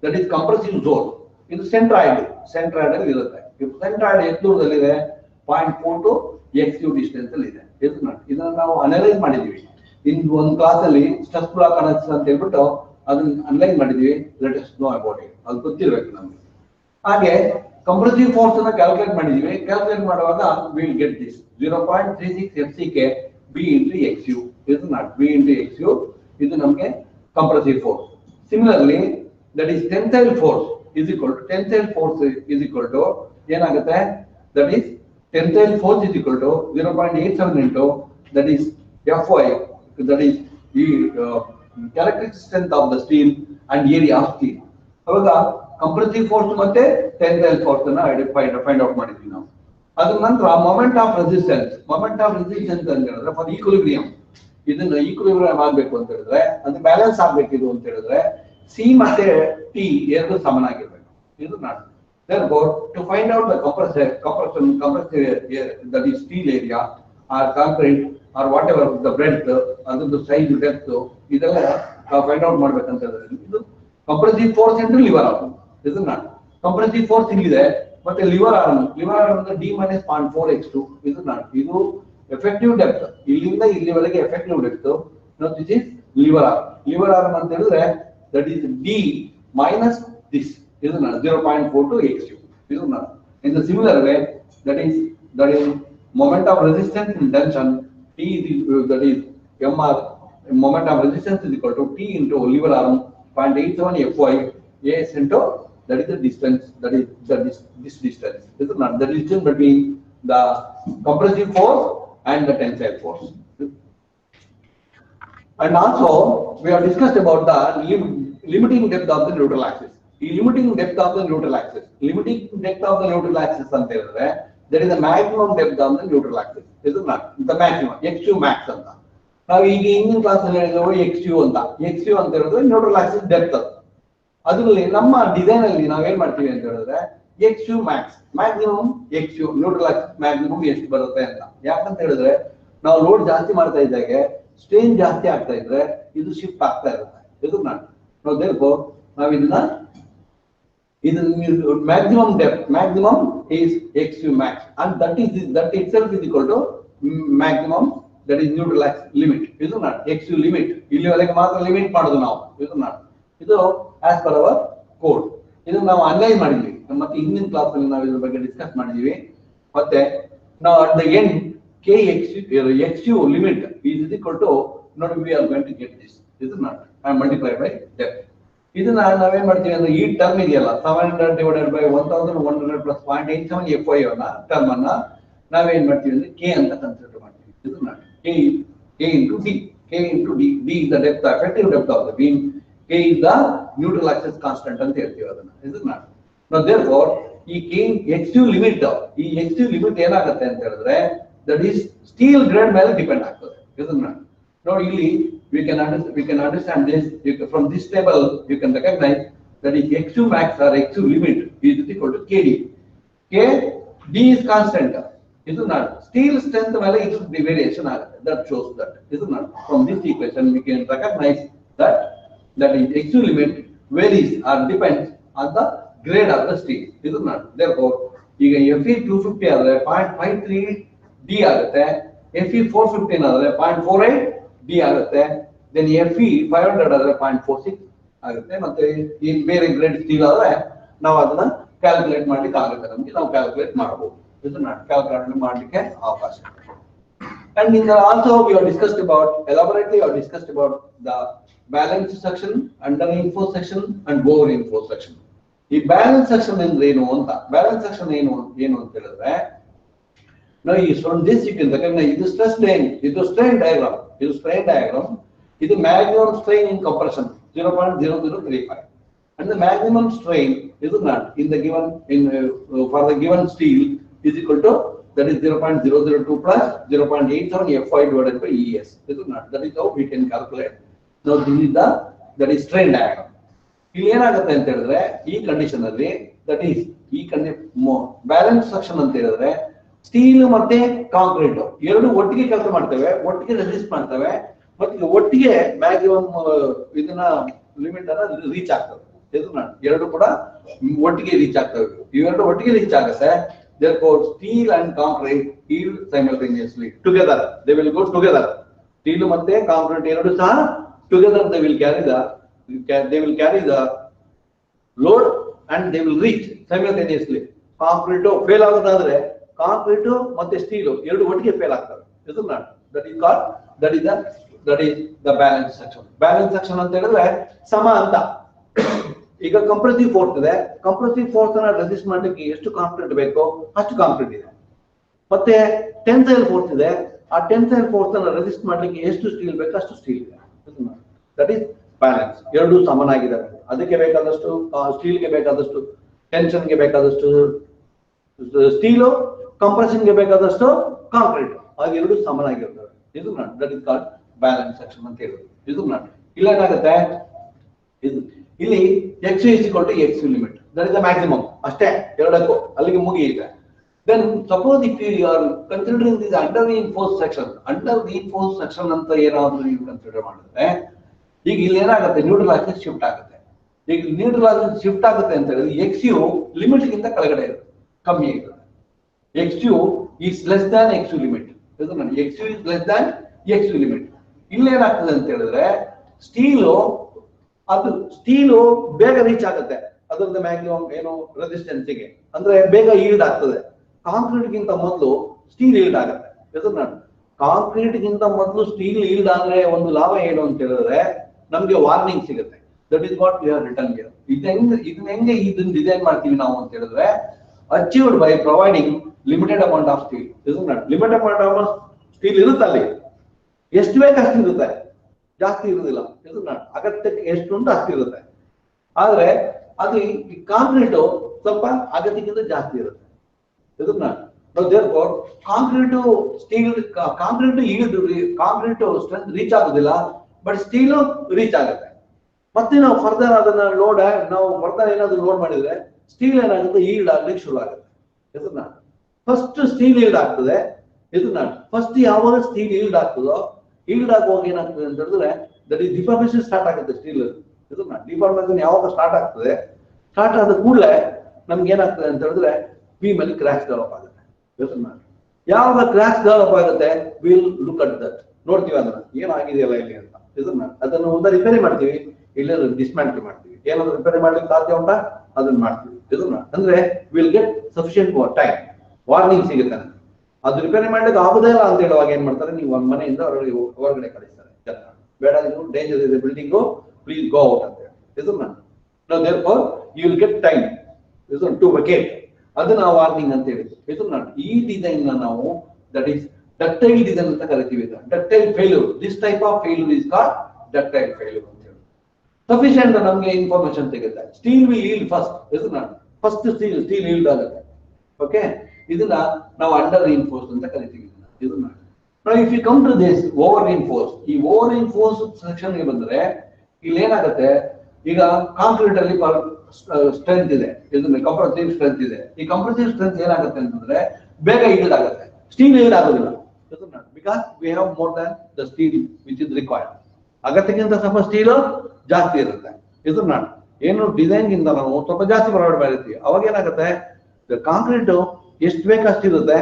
that is compressive zone. ಇದು ಸೆಂಟ್ರಾಯ್ಡ್ ಅಲ್ಲಿ ಇರುತ್ತೆ. ಸೆಂಟ್ರಾಯ್ಡ್ ಎಷ್ಟು ದೂರದಲ್ಲಿ ಇದೆ, 0.4 to XU ಡಿಸ್ಟೆನ್ಸ್ ಅಲ್ಲಿ ಇದೆ. ಇದನ್ನ ನಾವು ಅನಲೈಸ್ ಮಾಡಿದೀವಿ. ಇನ್ ಒಂದು ಕ್ಲಾಸ್ ಅಲ್ಲಿ ಸ್ಟ್ರೆಸ್ ಬ್ಲಾಕ್ ಅನಾಲಿಸಿಸ್ ಅಂತ ಹೇಳ್ಬಿಟ್ಟು ಅದನ್ನ ಅನಲೈಸ್ ಮಾಡಿದೀವಿ. Let us know about it. ಅದು ಗೊತ್ತಿರಬೇಕು ನಮ್ಗೆ. ಹಾಗೆ ಕಂಪ್ರೆಸಿವ್ ಫೋರ್ಸ್ ಅನ್ನ ಕ್ಯಾಲ್ಕುಲೇಟ್ ಮಾಡಿದೀವಿ. ಕ್ಯಾಲ್ಕುಲೇಟ್ ಮಾಡುವಾಗ we will get this 0.36 FCK B into XU. ಇದು ನಾಟ್ B into XU. ಇದು ನಮಗೆ compressive force. Similarly that is tensile force is equal to ಏನಾಗುತ್ತೆ, that is tensile force is equal to 0.87 into that is FY, that is the characteristic strength of the steel and area of steel. ಅವಾಗ compressive force ಮತ್ತೆ tensile force ಅನ್ನ find out ಮಾಡಿದ್ವಿ ನಾವು. ಅದ್ರ ನಂತರ moment of resistance ಅಂತ ಹೇಳಿದ್ರೆ for equilibrium, ಇದನ್ನ ಈಕ್ವಿಲಿಬ್ರಿಯಂ ಆಗ್ಬೇಕು ಅಂತ ಹೇಳಿದ್ರೆ, ಅದು ಬ್ಯಾಲೆನ್ಸ್ ಆಗ್ಬೇಕಿದು ಅಂತ ಹೇಳಿದ್ರೆ ಸಿ ಮತ್ತೆ ಟಿ ಎರಡು ಸಮನಾಗಿರ್ಬೇಕು. ಇದು not therefore to find out the compressive that is steel area or concrete or whatever the breadth, ಅದರ ಸೈಜ್ ಡೆಪ್ತ್ ಇದೆಲ್ಲ ಫೈಂಡ್ ಔಟ್ ಮಾಡ್ಬೇಕಂತ ಹೇಳಿದ್ರೆ ಇದು compressive force into liver arm. ಇದು ನಾಟ್ ಕಂಪ್ರೆಸಿವ್ ಫೋರ್ಸ್ ಇಲ್ಲಿದೆ, ಮತ್ತೆ liver arm D minus 0.4 x2. ಇದು not ಇದು ಎಫೆಕ್ಟಿವ್ ಡೆಪ್ತ್, ಇಲ್ಲಿಂದ ಇಲ್ಲಿವರೆಗೆ effective depth. This is liver arm ಅಂತ ಹೇಳಿದ್ರೆ that is D minus this. ಇದು ನಾಟ್ 0.4 to XU. ಇದು not in the similar way that is moment of resistance in tension T is that is MR, moment of resistance is equal to T into liver arm 0.87 FY AS into that is the distance, that is this distance. This is not the distance between the compressive force and the tensile force. And also we have discussed about the limiting depth of the neutral axis. Limiting depth of the neutral axis ಅಂತ ಹೇಳಿದ್ರೆ there is a maximum depth of the neutral axis. This is not the maximum XU max ಅಂತ. ನಾವು ಈಗ ಹಿಂದಿನ class ಅಲ್ಲಿ ಹೇಳಿದ್ವಿ XU ಅಂತ ಹೇಳಿದ್ರೆ ನ್ಯೂಟ್ರಲ್ ಆಕ್ಸಿಸ್ ಡೆಪ್ತ್. ಅದರಲ್ಲಿ ನಮ್ಮ ಡಿಸೈನ್ ಅಲ್ಲಿ ನಾವೇನ್ ಮಾಡ್ತೀವಿ ಅಂತ ಹೇಳಿದ್ರೆ XU Max maximum XU neutral maximum ಎಷ್ಟು ಬರುತ್ತೆ ಅಂತ. ಯಾಕಂತ ಹೇಳಿದ್ರೆ ನಾವು ಲೋಡ್ ಜಾಸ್ತಿ ಮಾಡ್ತಾ ಇದ್ದಾಗೆ ಸ್ಟ್ರೈನ್ ಜಾಸ್ತಿ ಆಗ್ತಾ ಇದ್ರೆ ಇದು ಶಿಫ್ಟ್ ಆಗ್ತಾ ಇರುತ್ತೆ. ಇದು ನಾವು ಇದನ್ನ maximum depth maximum is XU max and that itself is equal to maximum that is neutral limit. ಇದು XU limit ಇಲ್ಲಿವರೆಗೆ ಮಾತ್ರ ಲಿಮಿಟ್ ಮಾಡೋದು ನಾವು. ಇದು as per our code. ಇದನ್ನ ನಾವು ಅನಲೈಸ್ ಮಾಡಿದ್ವಿ ಮತ್ತೆ ಹಿಂದಿನ ಕ್ಲಾಸ್ ಅಲ್ಲಿ ನಾವು ಇದ್ರ ಬಗ್ಗೆ ಡಿಸ್ಕಸ್ ಮಾಡಿದೀವಿ. ಮತ್ತೆ ನಾವು at the end XU limit is equal to we are going to get this. ಇದು multiplied by depth. ಇದನ್ನ ನಾವೇನ್ ಮಾಡ್ತೀವಿ ಅಂದ್ರೆ ಈ ಟರ್ಮ್ ಇದೆಯಲ್ಲ 700 divided by 1100 plus 0.87 FY term ಅನ್ನ ನಾವೇನ್ ಮಾಡ್ತೀವಿ ಅಂದ್ರೆ K ಅಂತ ಕನ್ಸಿಡರ್ ಮಾಡ್ತೀವಿ. ಇದನ್ನ K into D. D is the depth, effective depth of the beam. K is the neutral axis constant ಅಂತ ಹೇಳ್ತೀವಿ ಅದನ್ನ. ಇದನ್ನ ನಾವು therefore ಈ XU ಲಿಮಿಟ್ ಏನಾಗುತ್ತೆ ಅಂತ ಹೇಳಿದ್ರೆ ದಟ್ ಈಸ್ ಸ್ಟೀಲ್ ಗ್ರೇಡ್ ಮೇಲೆ ಡಿಪೆಂಡ್ ಆಗ್ತದೆ. ಇದನ್ನ ನೋಡಿ ಇಲ್ಲಿ we can understand this from this table. You can recognize that is XU max or XU limit is equal to KD. D is constant. Is not steel strength ಮೇಲೆ ಇದು variation ಆಗುತ್ತೆ. That shows that is not from this equation we can recognize that is XU limit varies or depends on the grade of the steel. Is not therefore ಈಗ Fe 250 ಆದ್ರೆ 0.53 D ಆಗುತ್ತೆ. Fe 415 ಆದ್ರೆ 0.48 D ಆಗುತ್ತೆ. then Fe 500 ಆದ್ರೆ 0.46 ಆಗುತ್ತೆ. ಮತ್ತೆ ಈ ಬೇರೆ ಗ್ರೇಡ್ ಸ್ಟೀಲ್ ಆದ್ರೆ ನಾವು ಅದನ್ನ ಕ್ಯಾಲ್ಕುಲೇಟ್ ಮಾಡ್ಲಿಕ್ಕೆ ಆಗುತ್ತೆ. ನಮಗೆ ನಾವು ಕ್ಯಾಲ್ಕುಲೇಟ್ ಮಾಡಬಹುದು. ಇದನ್ನ ಕ್ಯಾಲ್ಕುಲೇಟ್ ಮಾಡ್ಲಿಕ್ಕೆ ಅವಕಾಶ ಇದೆ. And in the also we have discussed about elaborately we have discussed about the balanced section, under reinforced section and over reinforced section. ಈ ಬ್ಯಾಲೆನ್ಸ್ ಸೆಕ್ಷನ್ ಅಂದ್ರೆ ಏನು ಅಂತ, ಬ್ಯಾಲೆನ್ಸ್ ಸೆಕ್ಷನ್ ಏನು ಅಂತ ಹೇಳಿದ್ರೆ ನಾವು ಈ from this you can recognize ಇದು ಸ್ಟ್ರೆಸ್ strain, ಇದು strain diagram. ಇದು maximum strain in compression 0.0035 and the maximum strain is not in the given for the given steel is equal to that is 0.002 plus 0.87 Fy divided by Es. That is how we can calculate. Now this is that is strain diagram. ಇಲ್ಲಿ ಏನಾಗುತ್ತೆ ಅಂತ ಹೇಳಿದ್ರೆ ಈ condition ಅಲ್ಲಿ that is ಈ balance section ಅಂತ ಹೇಳಿದ್ರೆ steel ಮತ್ತೆ ಕಾಂಕ್ರೀಟ್ ಎರಡು ಒಟ್ಟಿಗೆ ಕೆಲಸ ಮಾಡ್ತೇವೆ, ಒಟ್ಟಿಗೆ ರೆಸಿಸ್ಟ್ ಮಾಡ್ತೇವೆ ಮತ್ತೆ ಒಟ್ಟಿಗೆ ಮ್ಯಾಕ್ಸಿಮಮ್ ಇದನ್ನ ಲಿಮಿಟ್ ಅನ್ನ ರೀಚ್ ಆಗ್ತದೆ. ಎರಡು ಕೂಡ ಒಟ್ಟಿಗೆ ರೀಚ್ ಆಗ್ತವೆ. ಇವೆರಡು ಒಟ್ಟಿಗೆ ರೀಚ್ ಆಗುತ್ತೆ. therefore steel and concrete yield simultaneously together, they will go together. Steel ಮತ್ತೆ ಕಾಂಕ್ರೀಟ್ ಎರಡು ಸಹ together they will carry the load and they will reach simultaneously. Concrete fail ಆಗೋದಾದ್ರೆ ಕಾಂಕ್ರೀಟ್ ಮತ್ತೆ ಸ್ಟೀಲ್ ಎರಡು ಒಟ್ಟಿಗೆ ಫೇಲ್ ಆಗ್ತವೆ. that is called that is the balance section. Balance section ಅಂತ ಹೇಳಿದ್ರೆ ಸಮ ಅಂತ. ಈಗ ಕಂಪ್ರೆಸಿವ್ ಫೋರ್ಸ್ ಇದೆ, ಕಂಪ್ರೆಸಿವ್ ಫೋರ್ಸ್ ಅನ್ನ ರೆಸಿಸ್ಟ್ ಮಾಡಲಿಕ್ಕೆ ಎಷ್ಟು ಕಾಂಕ್ರೀಟ್ ಬೇಕೋ ಅಷ್ಟು ಕಾಂಕ್ರೀಟ್ ಇದೆ. ಮತ್ತೆ ಟೆನ್ಸೈಲ್ ಫೋರ್ಸ್ ಇದೆ, ಆ ಟೆನ್ಸೈಲ್ ಫೋರ್ಸ್ ಅನ್ನ ರೆಸಿಸ್ಟ್ ಮಾಡಲಿಕ್ಕೆ ಎಷ್ಟು ಸ್ಟೀಲ್ ಬೇಕೋ ಅಷ್ಟು ಸ್ಟೀಲ್ ಇದೆ. That is balance. ಎರಡು ಸಮನಾಗಿದ್ದಾವೆ. ಅದಕ್ಕೆ ಬೇಕಾದಷ್ಟು ಸ್ಟೀಲ್ಗೆ ಬೇಕಾದಷ್ಟು, ಟೆನ್ಷನ್ಗೆ ಬೇಕಾದಷ್ಟು ಸ್ಟೀಲು, ಕಂಪ್ರೆಷನ್ಗೆ ಬೇಕಾದಷ್ಟು ಕಾಂಕ್ರೀಟ್, ಹಾಗೆ ಎರಡು ಸಮನಾಗಿರ್ತವೆ. ಇದು that is called balance section ಅಂತ ಹೇಳೋದು. ಇದು ಇಲ್ಲ ಏನಾಗುತ್ತೆ, ಇಲ್ಲಿ XU is equal to XU limit, that is the maximum ಅಷ್ಟೇ, ಎರಡಕ್ಕೂ ಅಲ್ಲಿಗೆ ಮುಗಿಯುತ್ತೆ. Then suppose if you are considering this under reinforced section ಅಂತ ಏನಾದ್ರು ನೀವು ಕನ್ಸಿಡರ್ ಮಾಡಿದ್ರೆ ಈಗ ಇಲ್ಲಿ ಏನಾಗುತ್ತೆ, ನ್ಯೂಟ್ರಲ್ ಆಕ್ಸಿಸ್ ಶಿಫ್ಟ್ ಆಗುತ್ತೆ. ಈಗ ನ್ಯೂಟ್ರಲ್ ಆಕ್ಸಿಸ್ ಶಿಫ್ಟ್ ಆಗುತ್ತೆ ಅಂತ ಹೇಳಿದ್ರೆ XU ಲಿಮಿಟ್ ಗಿಂತ ಕೆಳಗಡೆ ಇರುತ್ತೆ, ಕಮ್ಮಿ ಆಗಿರುತ್ತೆ. XU is less than XU limit. XU is less than XU limit. ಇಲ್ಲಿ ಏನಾಗ್ತದೆ ಅಂತ ಹೇಳಿದ್ರೆ ಸ್ಟೀಲು ಬೇಗ ರೀಚ್ ಆಗುತ್ತೆ ಅದರದ ಮ್ಯಾಕ್ಸಿಮಮ್ ಏನು ರೆಸಿಸ್ಟೆನ್ಸ್ಗೆ, ಅಂದ್ರೆ ಬೇಗ ಈಲ್ಡ್ ಆಗ್ತದೆ. ಕಾಂಕ್ರೀಟ್ ಗಿಂತ ಮೊದಲು ಸ್ಟೀಲ್ ಈಲ್ಡ್ ಆಗುತ್ತೆ. ಕಾಂಕ್ರೀಟ್ ಗಿಂತ ಮೊದಲು ಸ್ಟೀಲ್ ಈಲ್ಡ್ ಆದ್ರೆ ಒಂದು ಲಾಭ ಏನು ಅಂತ ಹೇಳಿದ್ರೆ ನಮ್ಗೆ ವಾರ್ನಿಂಗ್ ಸಿಗುತ್ತೆ. That is what we are return here. ಇದನ್ನ ಹೆಂಗೆ ಇದನ್ನ ಡಿಸೈನ್ ಮಾಡ್ತೀವಿ ನಾವು ಅಂತ ಹೇಳಿದ್ರೆ achieved by providing limited amount of steel. Limited amount of steel ಇರುತ್ತೆ, ಅಲ್ಲಿ ಎಷ್ಟು ಬೇಕು ಅಷ್ಟು ಇರುತ್ತೆ, ಜಾಸ್ತಿ ಇರುವುದಿಲ್ಲ. ಅಗತ್ಯಕ್ಕೆ ಎಷ್ಟು ಉಂಟು ಅಷ್ಟು ಇರುತ್ತೆ. ಆದ್ರೆ ಅದು ಈ ಕಾಂಕ್ರೀಟ್ ಸ್ವಲ್ಪ ಅಗತ್ಯಕ್ಕಿಂತ ಜಾಸ್ತಿ ಇರುತ್ತೆ. ಕಾಂಕ್ರೀಟ್ ಸ್ಟ್ರೆಂತ್ ರೀಚ್ ಆಗುದಿಲ್ಲ, ಬಟ್ ಸ್ಟೀಲ್ ರೀಚ್ ಆಗುತ್ತೆ. ಮತ್ತೆ ನಾವು ಫರ್ದರ್ ಅದನ್ನ ನಾವು ಫರ್ದರ್ ಏನಾದ್ರು ಲೋಡ್ ಮಾಡಿದ್ರೆ ಸ್ಟೀಲ್ ಏನಾಗುತ್ತೆ, ಈಲ್ಡ್ ಆಗ್ಲಿಕ್ಕೆ ಶುರು ಆಗುತ್ತೆ. ಇದನ್ನ ಫಸ್ಟ್ ಸ್ಟೀಲ್ ಈಲ್ಡ್ ಆಗ್ತದೆ. ಇದನ್ನ ಫಸ್ಟ್ ಯಾವಾಗ ಸ್ಟೀಲ್ ಈಲ್ಡ್ ಆಗ್ತದೋ, ಈಲ್ಡ್ ಆಗುವಾಗ ಏನಾಗ್ತದೆ ಅಂತ ಹೇಳಿದ್ರೆ ದಟ್ ಈಸ್ ಡಿಫಾರ್ಮೇಶನ್ ಸ್ಟಾರ್ಟ್ ಆಗುತ್ತೆ ಸ್ಟೀಲ್. ಇದನ್ನ ಡಿಫಾರ್ಮೇಶನ್ ಯಾವಾಗ ಸ್ಟಾರ್ಟ್ ಆಗ್ತದೆ, ಸ್ಟಾರ್ಟ್ ಆದ ಕೂಡಲೇ ನಮ್ಗೆ ಏನಾಗ್ತದೆ ಅಂತ ಹೇಳಿದ್ರೆ ಬೀಮ್ ಅಲ್ಲಿ ಕ್ರ್ಯಾಕ್ಸ್ ಡೆವಲಪ್ ಆಗುತ್ತೆ. ಇದನ್ನ ಯಾವಾಗ ಕ್ರ್ಯಾಕ್ಸ್ ಡೆವಲಪ್ ಆಗುತ್ತೆ, ವಿಲ್ ಲುಕ್ ಅಟ್ ದಟ್, ನೋಡ್ತೀವಿ ಅದನ್ನ ಏನಾಗಿದೆಯಲ್ಲ ಇಲ್ಲಿ ಅಂತ. ಇದನ್ನ ಅದನ್ನು ಒಂದು ರಿಪೇರಿ ಮಾಡ್ತೀವಿ, ಇಲ್ಲ ಡಿಸ್ಮ್ಯಾಂಟಲ್ ಮಾಡ್ತೀವಿ. ಏನಾದ್ರು ರಿಪೇರಿ ಮಾಡ್ಲಿಕ್ಕೆ ಸಾಧ್ಯ ಉಂಟಾ ಅದನ್ನ ಮಾಡ್ತೀವಿ. ಇದನ್ನ ಅಂದ್ರೆ will get sufficient time, warning ಸಿಗುತ್ತೆ. ಅದು ರಿಪೇರಿ ಮಾಡ್ಲಿಕ್ಕೆ ಆಗುದೇ ಇಲ್ಲ ಅಂತ ಹೇಳುವಾಗ ಏನ್ ಮಾಡ್ತಾರೆ, ನೀವು ಒಂದ್ ಮನೆಯಿಂದ ಹೊರಗಡೆ ಕಳಿಸ್ತಾರೆ. ಬೇಡ, ನೀವು ಡೇಂಜರ್ ಇದೆ ಬಿಲ್ಡಿಂಗು, ಪ್ಲೀಸ್ ಗೋ ಔಟ್ ಅಂತ ಹೇಳಿ. ಇದನ್ನ therefore you will get time to vacate. ಅದನ್ನ ವಾರ್ನಿಂಗ್ ಅಂತ ಹೇಳಿದ್ರು. ಇದನ್ನ ಈ ಡಿಸೈನ್ ನಾವು ದಟ್ ಈಸ್ ಡಕ್ಟೈಲ್ ಡಿಸೈನ್ ಅಂತ ಕರಿತೀವಿ. Ductile failure, this type of failure is called ductile failure ಅಂತ ಹೇಳಿ. ಸಫಿಶಿಯಂಟ್ ನಮ್ಗೆ ಇನ್ಫಾರ್ಮೇಶನ್ ಸಿಗುತ್ತೆ. Steel will yield first. ಇದನ್ನ ಫಸ್ಟ್ ಸ್ಟೀಲ್ ಈಲ್ಡ್ ಆಗುತ್ತೆ. ಓಕೆ, ಇದನ್ನ ನಾವು ಅಂಡರ್ ರಿಇನ್ಫೋರ್ಸ್ ಅಂತ ಕರಿತೀವಿ. ಇದನ್ನ ನಾವು if you come to this over reinforce, ಈ ಓವರ್ ರಿಇನ್ಫೋರ್ಸ್ ಸೆಕ್ಷನ್ ಗೆ ಬಂದ್ರೆ ಇಲ್ಲಿ ಏನಾಗುತ್ತೆ, ಈಗ ಕಾಂಕ್ರೀಟ್ ಅಲ್ಲಿ ಸ್ಟ್ರೆಂತ್ ಇದೆ, ಇದನ್ನ ಕಂಪ್ರೆಸಿವ್ ಸ್ಟ್ರೆಂತ್ ಇದೆ. ಈ ಕಂಪ್ರೆಸಿವ್ ಸ್ಟ್ರೆಂತ್ ಏನಾಗುತ್ತೆ ಅಂತಂದ್ರೆ ಬೇಗ ಈಲ್ಡ್ ಆಗುತ್ತೆ, ಸ್ಟೀಲ್ ಈಲ್ಡ್ ಆಗೋದಿಲ್ಲ. Because we have more than the steel which is required. ಅಗತ್ಯಕ್ಕಿಂತ ಸ್ವಲ್ಪ ಸ್ಟೀಲ್ ಜಾಸ್ತಿ ಇರುತ್ತೆ. ಇದನ್ನ ಏನು ಡಿಸೈನ್ ಗಿಂತ ನಾವು ಸ್ವಲ್ಪ ಜಾಸ್ತಿ ಪ್ರೊವೈಡ್ ಮಾಡಿರ್ತೀವಿ. ಅವಾಗ ಏನಾಗುತ್ತೆ, ಕಾಂಕ್ರೀಟ್ ಎಷ್ಟು ಬೇಕಷ್ಟಿರುತ್ತೆ,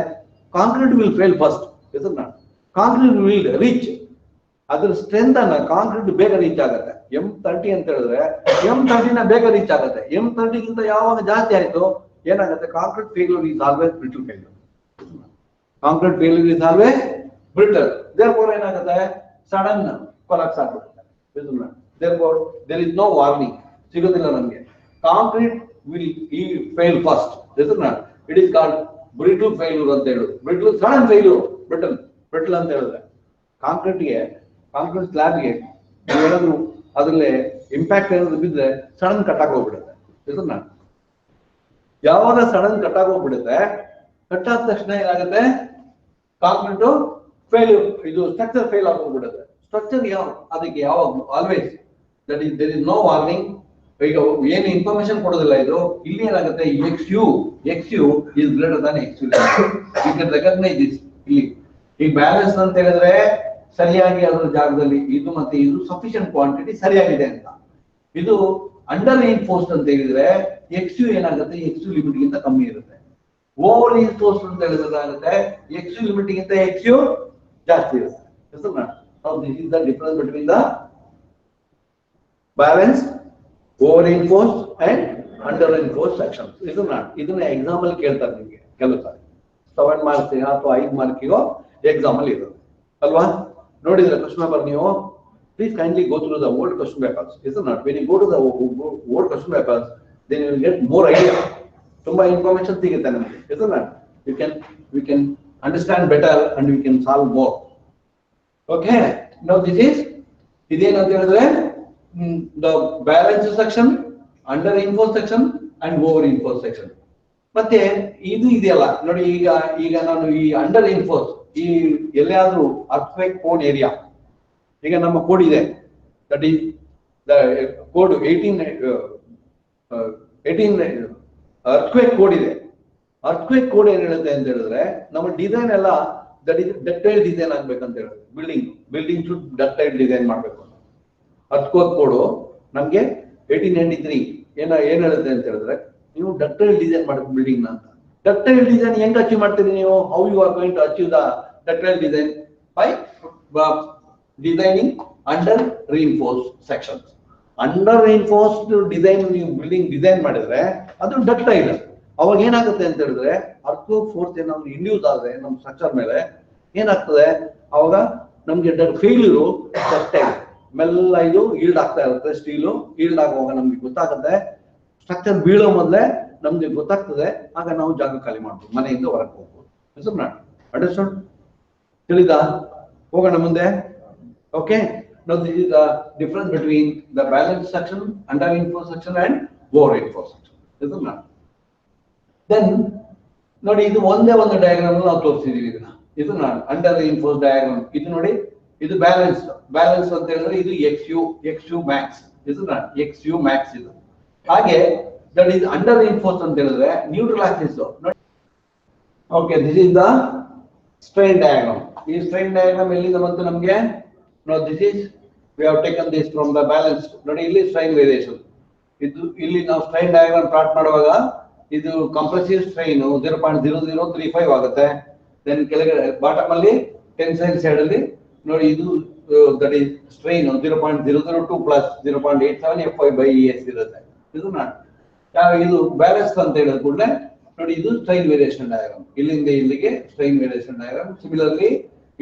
ಕಾಂಕ್ರೀಟ್ ವಿಲ್ ಫೇಲ್ ಫಸ್ಟ್. ಇದನ್ನ ಕಾಂಕ್ರೀಟ್ ವಿಲ್ ರೀಚ್ ಅದ್ರ ಸ್ಟ್ರೆಂತ್ ಅನ್ನ, ಕಾಂಕ್ರೀಟ್ ಬೇಗ ರೀಚ್ ಆಗುತ್ತೆ. M30 ಅಂತ ಹೇಳಿದ್ರೆ M30 ಬೇಗ ರೀಚ್ ಆಗುತ್ತೆ. M30 ಗಿಂತ ಯಾವಾಗ ಜಾಸ್ತಿ ಆಯ್ತು ಏನಾಗುತ್ತೆ, concrete failure is always brittle failure. Concrete failure is always brittle. Therefore ಏನಾಗುತ್ತೆ, ಸಡನ್ ಕೊಲಾಪ್ಸ್ ಆಗ್ಬಿಡುತ್ತೆ. Therefore there is no warning, ಸಿಗೋದಿಲ್ಲ ನಮ್ಗೆ. Concrete will fail first. It is called brittle failure ಅಂತ ಹೇಳುದು. ಬ್ರಿಟಲ್ ಸಡನ್ ಫೇಲ್ಯೂರ್, ಬ್ರಿಟಲ್ ಅಂತ ಹೇಳಿದ್ರೆ concrete ಸ್ಲ್ಯಾಬ್ಗೆ ಏನಾದ್ರು ಅದ್ರಲ್ಲಿ ಇಂಪ್ಯಾಕ್ಟ್ ಏನಾದ್ರು ಬಿದ್ದರೆ ಸಡನ್ ಕಟ್ಟಾಗಿ ಹೋಗ್ಬಿಡುತ್ತೆ. ಇದನ್ನ ಯಾವಾಗ ಸಡನ್ ಕಟ್ಟಾಗಿ ಹೋಗ್ಬಿಡುತ್ತೆ, ಕಟ್ಟಾದ ತಕ್ಷಣ ಏನಾಗುತ್ತೆ, ಕಾಂಕ್ರೀಟ್ ಫೇಲ್ಯೂರ್, ಇದು ಸ್ಟ್ರಕ್ಚರ್ ಫೇಲ್ ಆಗೋಗ್ಬಿಡುತ್ತೆ. ಸ್ಟ್ರಕ್ಚರ್ ಅದಕ್ಕೆ ಯಾವಾಗ always that is there is no warning. ಈಗ ಏನು ಇನ್ಫಾರ್ಮೇಶನ್ ಕೊಡೋದಿಲ್ಲ ಇದು. ಇಲ್ಲಿ ಏನಾಗುತ್ತೆ, XU is greater than XU. You can recognize this. ಇಲ್ಲಿ ಈ ಬ್ಯಾಲೆನ್ಸ್ ಅಂತ ಹೇಳಿದ್ರೆ ಸರಿಯಾಗಿ ಅದರ ಜಾಗದಲ್ಲಿ ಇದು ಮತ್ತೆ ಇದು ಸಫಿಶಿಯಂಟ್ ಕ್ವಾಂಟಿಟಿ ಸರಿಯಾಗಿದೆ ಅಂತ. ಇದು ಅಂಡರ್ ರಿಇನ್ಫೋರ್ಸ್ಡ್ ಅಂತ ಹೇಳಿದ್ರೆ XU ಏನಾಗುತ್ತೆ, XU ಲಿಮಿಟ್ ಗಿಂತ ಕಮ್ಮಿ ಇರುತ್ತೆ. ಓವರ್ ರಿಇನ್ಫೋರ್ಸ್ಡ್ ಅಂತ ಹೇಳಿದ್ರೆ ಆಗುತ್ತೆ, XU ಲಿಮಿಟ್ ಗಿಂತ XU ಜಾಸ್ತಿ ಇರುತ್ತೆ. Now this is the difference between the balanced, over reinforced and under reinforced sections. ಇದನ್ನ ಎಕ್ಸಾಂಪಲ್ ಕೇಳ್ತಾರೆ ನಿಮಗೆ ಕೆಲವು ಸಾರಿ. 7 ಮಾರ್ಕ್ಸ್ ಅಥವಾ 5 ಮಾರ್ಕಿಗೋ ಎಕ್ಸಾಂಪಲ್ ಇರುತ್ತೆ ಅಲ್ವಾ. ನೋಡಿದ್ರೆ ಕ್ವಶನ್ ಪೇಪರ್ ನೀವು please kindly go through the old question papers. When you go to the old question papers, then you will get more idea. ತುಂಬಾ ಇನ್ಫಾರ್ಮೇಶನ್ ಸಿಗುತ್ತೆ ನಮಗೆ. We can understand better and we can solve more. Okay, now this is ಇದೇನಂತ ಹೇಳಿದ್ರೆ the balance section, under reinforced section and over reinforced section. ಮತ್ತೆ ಇದು ಇದೆಯಲ್ಲ ನೋಡಿ, ಈಗ ನಾನು ಈ ಅಂಡರ್ reinforced, ಈ ಎಲ್ಲಿಯಾದ್ರೂ ಅರ್ಥಕ್ವೇಕ್ ಕೋಡ್ ಏರಿಯಾ, ಈಗ ನಮ್ಮ ಕೋಡ್ ಇದೆ, that is the code 18 earthquake code ಇದೆ. ಅರ್ಥಕ್ವೇಕ್ ಕೋಡ್ ಏನ್ ಹೇಳುತ್ತೆ ಅಂತ ಹೇಳಿದ್ರೆ ನಮ್ಮ ಡಿಸೈನ್ ಎಲ್ಲ ದಟ್ ಈಸ್ ಡಕ್ಟೈಲ್ ಡಿಸೈನ್ ಆಗ್ಬೇಕಂತ ಹೇಳಿದ್ರೆ, ಬಿಲ್ಡಿಂಗ್ ಶುಡ್ ಡಕ್ಟೈಲ್ ಡಿಸೈನ್ ಮಾಡ್ಬೇಕು. ಅರ್ಥಕ್ವೇಕ್ ಕೋಡ್ ನಮ್ಗೆ 1893 ಏನ್ ಹೇಳುತ್ತೆ ಅಂತ ಹೇಳಿದ್ರೆ, ನೀವು ಡಕ್ಟೈಲ್ ಡಿಸೈನ್ ಮಾಡಬೇಕು ಬಿಲ್ಡಿಂಗ್ ಅಂತ. ಡಕ್ಟೈಲ್ ಡಿಸೈನ್ ಹೆಂಗ್ ಅಚೀವ್ ಮಾಡ್ತೀರಿ ನೀವು? How you are going to achieve the ductile design? By designing under reinforced sections. Under reinforced design ನೀವು ಬಿಲ್ಡಿಂಗ್ ಡಿಸೈನ್ ಮಾಡಿದ್ರೆ ಅದು ಡಕ್ಟೈಲ್. ಅವಾಗ ಏನಾಗುತ್ತೆ ಅಂತ ಹೇಳಿದ್ರೆ, ಅರ್ಥಕ್ವೇಕ್ ಫೋರ್ಸ್ ಏನಾದ್ರು ಇಂಡ್ಯೂಸ್ ಆದ್ರೆ ನಮ್ಮ ಸ್ಟ್ರಕ್ಚರ್ ಮೇಲೆ ಏನಾಗ್ತದೆ, ಅವಾಗ ನಮ್ಗೆ ಫೇಲ್ಯೂರು ಡಕ್ಟೈಲ್ ಮೆಲ್ಲ ಇದು ಈಲ್ಡ್ ಆಗ್ತಾ ಇರುತ್ತೆ. ಸ್ಟೀಲು ಈಲ್ಡ್ ಆಗುವಾಗ ನಮ್ಗೆ ಗೊತ್ತಾಗುತ್ತೆ, ಸ್ಟ್ರಕ್ಚರ್ ಬೀಳೋ ಮೊದಲೇ ನಮ್ಗೆ ಗೊತ್ತಾಗ್ತದೆ. ಆಗ ನಾವು ಜಾಗ ಖಾಲಿ ಮಾಡ್ಬೋದು, ಮನೆಯಿಂದ ಹೊರಗೆ ಹೋಗ್ಬೋದು. ಅಂಡರ್ಸ್ಟ್ಯಾಂಡ್? ತಿಳಿದ? ಹೋಗೋಣ ಮುಂದೆ. Okay, now this is the difference between the balanced section, under reinforced section and over reinforced section. Then ನೋಡಿ, ಇದು ಒಂದೇ ಒಂದು ಡಯಾಗ್ರಾಮ್ ನಾವು ತೋರಿಸಿದೀವಿ. ಇದನ್ನ ಅಂಡರ್ reinforced ಡಯಾಗ್ರಾಮ್. ಇದು ನೋಡಿ, ಇದು ಬ್ಯಾಲೆನ್ಸ್ ಅಂತ ಹೇಳಿದ್ರೆ ಇದು XU ಮ್ಯಾಕ್ಸ್. ಇದು XU max ಇದು. ಹಾಗೆ that is under reinforced ಅಂತ ಹೇಳಿದ್ರೆ neutral axis. Okay, this is the strain diagram. ಈ strain diagram ಎಲ್ಲಿಂದ ಬಂತು ನಮಗೆ? Now this is we have taken this from the balance. ನೋಡಿ ಇಲ್ಲಿ strain variation. ಇದು ಇಲ್ಲಿ ನಾವು strain diagram plot ಮಾಡುವಾಗ ಇದು compressive strain 0.0035 ಆಗುತ್ತೆ. Then ಕೆಳಗಡೆ ಬಾಟಮ್ ಅಲ್ಲಿ ಟೆನ್ಸೈಲ್ ಸೈಡ್ ಅಲ್ಲಿ ನೋಡಿ ಇದು that is strain 0.002 plus 0.87 FY by ES ಇರುತ್ತೆ. ಇದು ಬ್ಯಾಲೆನ್ಸ್ ಅಂತ ಹೇಳಿದ ಕೂಡಲೇ ನೋಡಿ ಇದು ಸ್ಟ್ರೈನ್ ವೇರಿಯೇಷನ್ ಡಯಾಗ್ರಾಮ್. ಇಲ್ಲಿಂದ ಇಲ್ಲಿಗೆ strain variation diagram. Similarly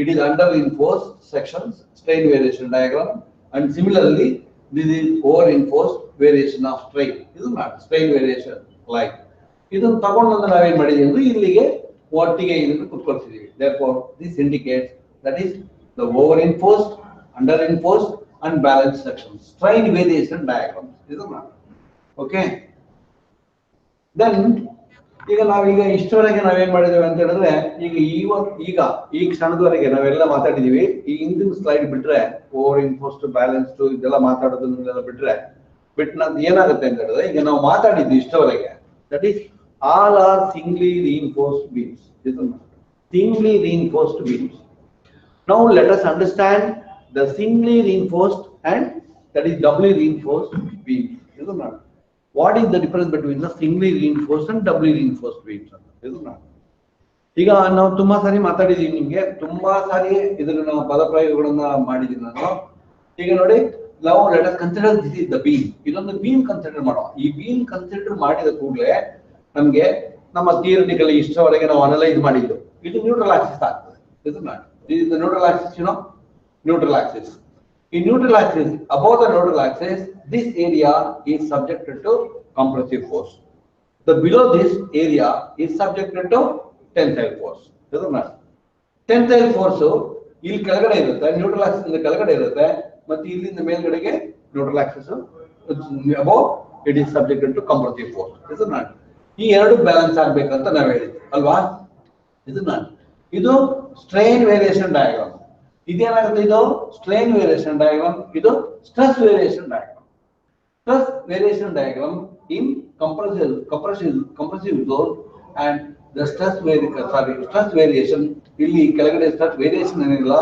it is under reinforced sections strain variation diagram and similarly this is over reinforced variation of strain. ಇದು ಸ್ಟ್ರೈನ್ ವೇರಿಯೇಷನ್ ಲೈಕ್ ಇದನ್ನು ತಗೊಂಡು ನಾವೇನ್ ಮಾಡಿದೀವಿ ಅಂದ್ರೆ ಇಲ್ಲಿಗೆ ಒಟ್ಟಿಗೆ ಇದನ್ನು ಕುತ್ಕೊಳ್ತಿದೀವಿ. therefore this indicates that is the over enforced, under enforced and balanced sections strain variation diagrams. ಇದು ಓಕೆ. ದೆನ್ ಈಗ ನಾವೀಗ ಇಷ್ಟವರೆಗೆ ನಾವೇನ್ ಮಾಡಿದ್ದೇವೆ ಅಂತ ಹೇಳಿದ್ರೆ ಈಗ ಈ ಕ್ಷಣದವರೆಗೆ ನಾವೆಲ್ಲ ಮಾತಾಡಿದೀವಿ. ಈ ಹಿಂದಿನ ಸ್ಲೈಡ್ ಬಿಟ್ರೆ ಓವರ್ ಇನ್ಫೋರ್ಸ್ಡ್ ಬ್ಯಾಲೆನ್ಸ್ಡ್ ಇದೆಲ್ಲ ಮಾತಾಡೋದನ್ನೆಲ್ಲ ಬಿಟ್ರೆ ಏನಾಗುತ್ತೆ ಅಂತ ಹೇಳಿದ್ರೆ ಈಗ ನಾವು ಮಾತಾಡಿದ್ವಿ ಇಷ್ಟವರೆಗೆ that is all are singly reinforced beams. Singly reinforced beams. Now let us understand the singly reinforced and that is doubly reinforced beams. What is the difference between the singly reinforced and doubly reinforced beams? ಈಗ ನಾವು ತುಂಬಾ ಸಾರಿ ಮಾತಾಡಿದೀವಿ, ನಿಮ್ಗೆ ತುಂಬಾ ಸಾರಿ ಇದನ್ನ ನಾವು ಪದ ಪ್ರಯೋಗಗಳನ್ನ ಮಾಡಿದೀವಿ ನಾನು. ಈಗ ನೋಡಿ ನಾವು let us consider this is the beam. ಇದೊಂದು ಬೀಮ್ ಕನ್ಸಿಡರ್ ಮಾಡೋ. ಈ ಬೀಮ್ ಕನ್ಸಿಡರ್ ಮಾಡಿದ ಕೂಡಲೇ ನಮ್ಗೆ ನಮ್ಮ ಥಿಯರಿಟಿಕಲಿ ಇಷ್ಟವರೆಗೆ ನಾವು ಅನಲೈಸ್ ಮಾಡಿದ್ದು ಇದು ನ್ಯೂಟ್ರಲ್ ಆಕ್ಸಿಸ್ ಆಗ್ತದೆ. This is the neutral axis, neutral axis. In neutral axis, above the neutral axis, this area is subjected to compressive force. The below this area is subjected to tensile force. Tensile force ಇಲ್ಲಿ ಕೆಳಗಡೆ ಇರುತ್ತೆ, neutral Axis ಇಂದ ಕೆಳಗಡೆ ಇರುತ್ತೆ, ಮತ್ತೆ ಇಲ್ಲಿಂದ ಮೇಲ್ಗಡೆಗೆ neutral axis above it is subjected to compressive force. ಈ ಎರಡು ಬ್ಯಾಲೆನ್ಸ್ ಆಗ್ಬೇಕಂತ ನಾವು ಹೇಳಿದ್ವಿ ಅಲ್ವಾ? ಇದು ಸ್ಟ್ರೈನ್ ವೇರಿಯೇಷನ್ ಡಯಾಗ್ರಾಮ್. ಇದೇನಾಗುತ್ತೆ? ಇದು ಸ್ಟ್ರೈನ್ ವೇರಿಯೇಷನ್ ಡಯಾಗ್ರಾಮ್, ಇದು stress variation diagram. Stress variation diagram in compressive zone and the stress variation ಇಲ್ಲಿ ಕೆಳಗಡೆ ಸ್ಟ್ರೆಸ್ ವೇರಿಯೇಷನ್ ಏನಿಲ್ಲ.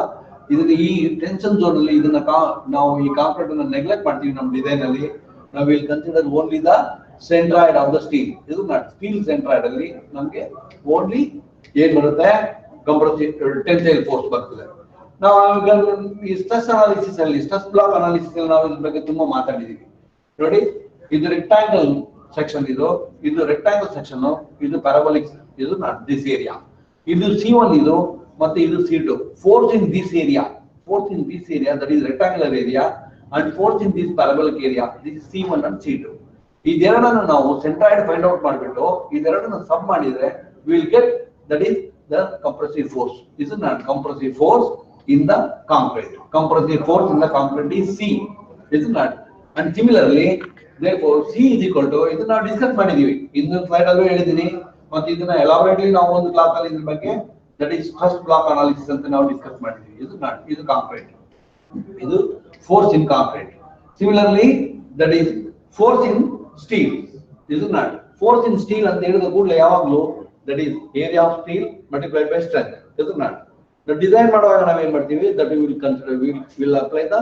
ಇದನ್ನ ಈ ಟೆನ್ಷನ್ ಝೋನ್ ಅಲ್ಲಿ ಇದನ್ನ ನಾವು ಈ ಕಾಂಕ್ರೀಟ್ ಅನ್ನು ನೆಗ್ಲೆಕ್ಟ್ ಮಾಡ್ತೀವಿ ನಮ್ಮ ಡಿಸೈನ್ ಅಲ್ಲಿ. ನಾವು will consider only the centroid of the steel. ಇದು ಸ್ಟೀಲ್ ಸೆಂಟ್ರಾಯ್ಡ್ ಅಲ್ಲಿ ನಮ್ಗೆ ಓನ್ಲಿ ಏನ್ ಬರುತ್ತೆ? ಕಂಪ್ರೆಸಿವ್ ಟೆನ್ಸೈಲ್ ಫೋರ್ಸ್ ಬರ್ತದೆ. ನಾವು ಈ ಸ್ಟ್ರೆಸ್ ಅನಾಲಿಸಿಸ್ ಅಲ್ಲಿ ಸ್ಟ್ರೆಸ್ ಬ್ಲಾಕ್ ಅನಾಲಿಸಿಸ್ ಅಲ್ಲಿ ನಾವು ಇದ್ರ ಬಗ್ಗೆ ತುಂಬಾ ಮಾತಾಡಿದೀವಿ. ನೋಡಿ ಇದು ರೆಕ್ಟಾಂಗಲ್ ಸೆಕ್ಷನ್, ಇದು ರೆಕ್ಟಾಂಗಲ್ ಸೆಕ್ಷನ್, ಇದು ಪ್ಯಾರಾಬೋಲಿಕ್, ಇದು ದಿಸ್ ಏರಿಯಾ, ಇದು C1 ಇದು ಮತ್ತೆ ಇದು C2. Force in this area that is rectangular area and force in this parabolic area this is C1 and C2. ಇದೆರಡನ್ನು ನಾವು ಸೆಂಟ್ರಾಯ್ಡ್ ಫೈಂಡ್ ಔಟ್ ಮಾಡಿಬಿಟ್ಟು ಇದೆರಡನ್ನು ಸಬ್ ಮಾಡಿದ್ರೆ will get that is the compressive force. This is not compressive force in the concrete. Compressive force in the concrete is C. This is not. And similarly, therefore C is equal to ಇದನ್ನ ನಾವು discuss ಮಾಡಿದೀವಿ ಇಂದು slide ಅಲ್ಲಿ ಹೇಳಿದೀನಿ. ಮತ್ತೆ ಇದನ್ನ ಎಲಾಬರೇಟ್ಲಿ ನಾವು ಒಂದು class ಅಲ್ಲಿ ಇದ್ರ ಬಗ್ಗೆ that is stress block analysis ಅಂತ ನಾವು ಡಿಸ್ಕಸ್ ಮಾಡಿದೀವಿ. ಇದು ಕಾಂಕ್ರೀಟ್, ಇದು force in concrete. Similarly that is force in steel. ಇದು ನಾಟ್ ಫೋರ್ಸ್ ಇನ್ ಸ್ಟೀಲ್ ಅಂತ ಹೇಳಿದ ಕೂಡಲೇ ಯಾವಾಗ್ಲೂ that is area of steel multiplied by strength. This is not the design ಮಾಡುವಾಗ ನಾವು ಏನು ಮಾಡ್ತೀವಿ? that we will consider, we will apply the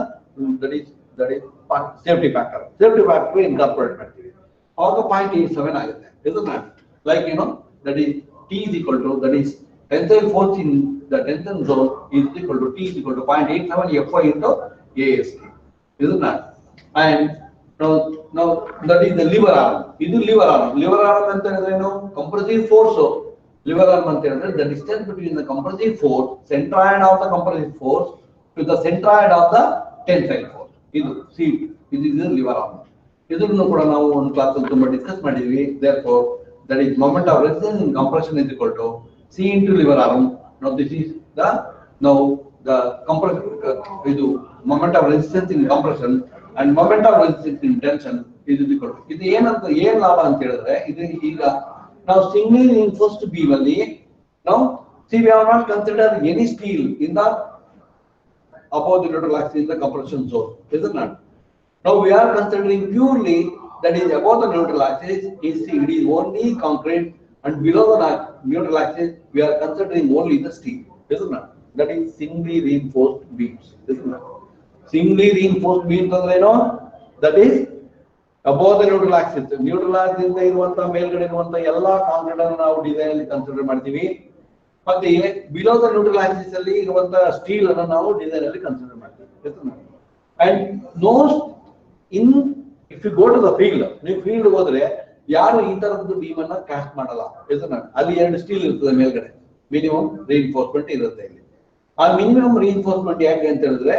that is safety factor incorporate ಮಾಡ್ತೀವಿ. ಆಗ 0.87 ಆಗುತ್ತೆ. This is not like that is T is equal to that is tensile force in the tension zone is equal to T is equal to 0.87 FY into AST. This is not. And now that is the liver arm. ಇದು liver arm ಅಂತ ಹೇಳಿದ್ರೆ compressive force. liver arm ಅಂತ ಹೇಳಿದ್ರೆ the distance between the compressive force, centroid of the compressive force to the centroid of the tensile force. ಇದು ಇದು liver arm. ಇದನ್ನು ಕೂಡ ನಾವು ಒಂದು ಕ್ಲಾಸ್ ಅಲ್ಲಿ ತುಂಬಾ ಡಿಸ್ಕಸ್ ಮಾಡಿದ್ವಿ. therefore that is moment of resistance in compression is equal to C into liver arm. now this is the ಇದು moment of resistance in compression and moment of resistance in tension is equal to ಇದು ಏನ್ ಲಾಭ ಅಂತ ಹೇಳಿದ್ರೆ ಇದು ಈಗ ನಾವು singly reinforced beam ಅಲ್ಲಿ now see we have not considered any steel in the above the neutral axis in the compression zone. Is it not? Now we are considering purely that is above the neutral axis is it is only concrete, and below the neutral axis we are considering only the steel, isn't it? That is singly reinforced beams, isn't it? Singly reinforced beams ಅಂದ್ರೆ ಏನು? That is above the neutral axis. Neutral Axis ಇಂದ ಇರುವಂತ ಮೇಲ್ಗಡೆ ಇರುವಂತ ಎಲ್ಲಾ concrete ಅನ್ನು ನಾವು design ಅಲ್ಲಿ ಕನ್ಸಿಡರ್ ಮಾಡ್ತೀವಿ. ಮತ್ತೆ ಬಿಲೋ ದ ನ್ಯೂಟ್ರಲ್ ಆಕ್ಸಿಸ್ ಅಲ್ಲಿ ಇರುವಂತ ಸ್ಟೀಲ್ ಅನ್ನು ನಾವು ಡಿಸೈನ್ ಅಲ್ಲಿ ಕನ್ಸಿಡರ್ ಮಾಡ್ತೀವಿ. And no in if you go to the field, ನೀವು ಫೀಲ್ಡ್ ಹೋದ್ರೆ ಯಾರು ಈ ತರದ್ದು ಬೀಮ್ ಅನ್ನ ಕ್ಯಾಸ್ಟ್ ಮಾಡಲ್ಲ. ಅಲ್ಲಿ 2 ಸ್ಟೀಲ್ ಇರ್ತದೆ ಮೇಲ್ಗಡೆ, ಮಿನಿಮಮ್ ರೀಇನ್ಫೋರ್ಸ್ಮೆಂಟ್ ಇರುತ್ತೆ ಇಲ್ಲಿ. ಆ ಮಿನಿಮಮ್ ರೀಇನ್ಫೋರ್ಸ್ಮೆಂಟ್ ಯಾಕೆ ಅಂತ ಹೇಳಿದ್ರೆ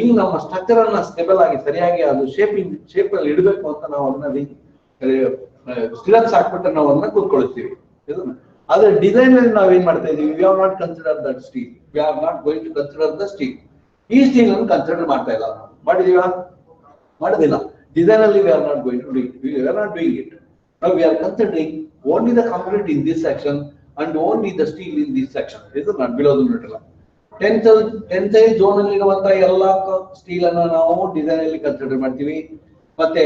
ಈ ನಮ್ಮ ಸ್ಟ್ರಕ್ಚರ್ ಅನ್ನ ಸ್ಟೇಬಲ್ ಆಗಿ ಸರಿಯಾಗಿ ಅದು ಶೇಪ್ ಅಲ್ಲಿ ಇಡಬೇಕು ಅಂತ ನಾವು ಅದನ್ನ ಸ್ಟಿರಪ್ಸ್ ಹಾಕ್ಬಿಟ್ಟು ನಾವು ಅದನ್ನ ಕೂತ್ಕೊಳ್ತೀವಿ. ಆದ್ರೆ ಡಿಸೈನ್ ಅಲ್ಲಿ ನಾವ್ ಏನ್ ಮಾಡ್ತಾ ಇದೀವಿ, we are not consider that steel, we are not going to consider the steel. ಈ ಸ್ಟೀಲ್ ಅನ್ನು ಕನ್ಸಿಡರ್ ಮಾಡ್ತಾ ಇಲ್ಲ. ಮಾಡಿದೀವ? ಮಾಡೋದಿಲ್ಲ. ಡಿಸೈನ್ ಅಲ್ಲಿ we are not going to we are not doing it. ನಾವು we are considering only the concrete in this section and only the steel in this section. ಇದು not below the neutral. Tensile zone ಅಲ್ಲಿ ಇರುವಂತಹ ಎಲ್ಲಾ steel ಅನ್ನ ನಾವು design ಅಲ್ಲಿ consider ಮಾಡ್ತೀವಿ. ಮತ್ತೆ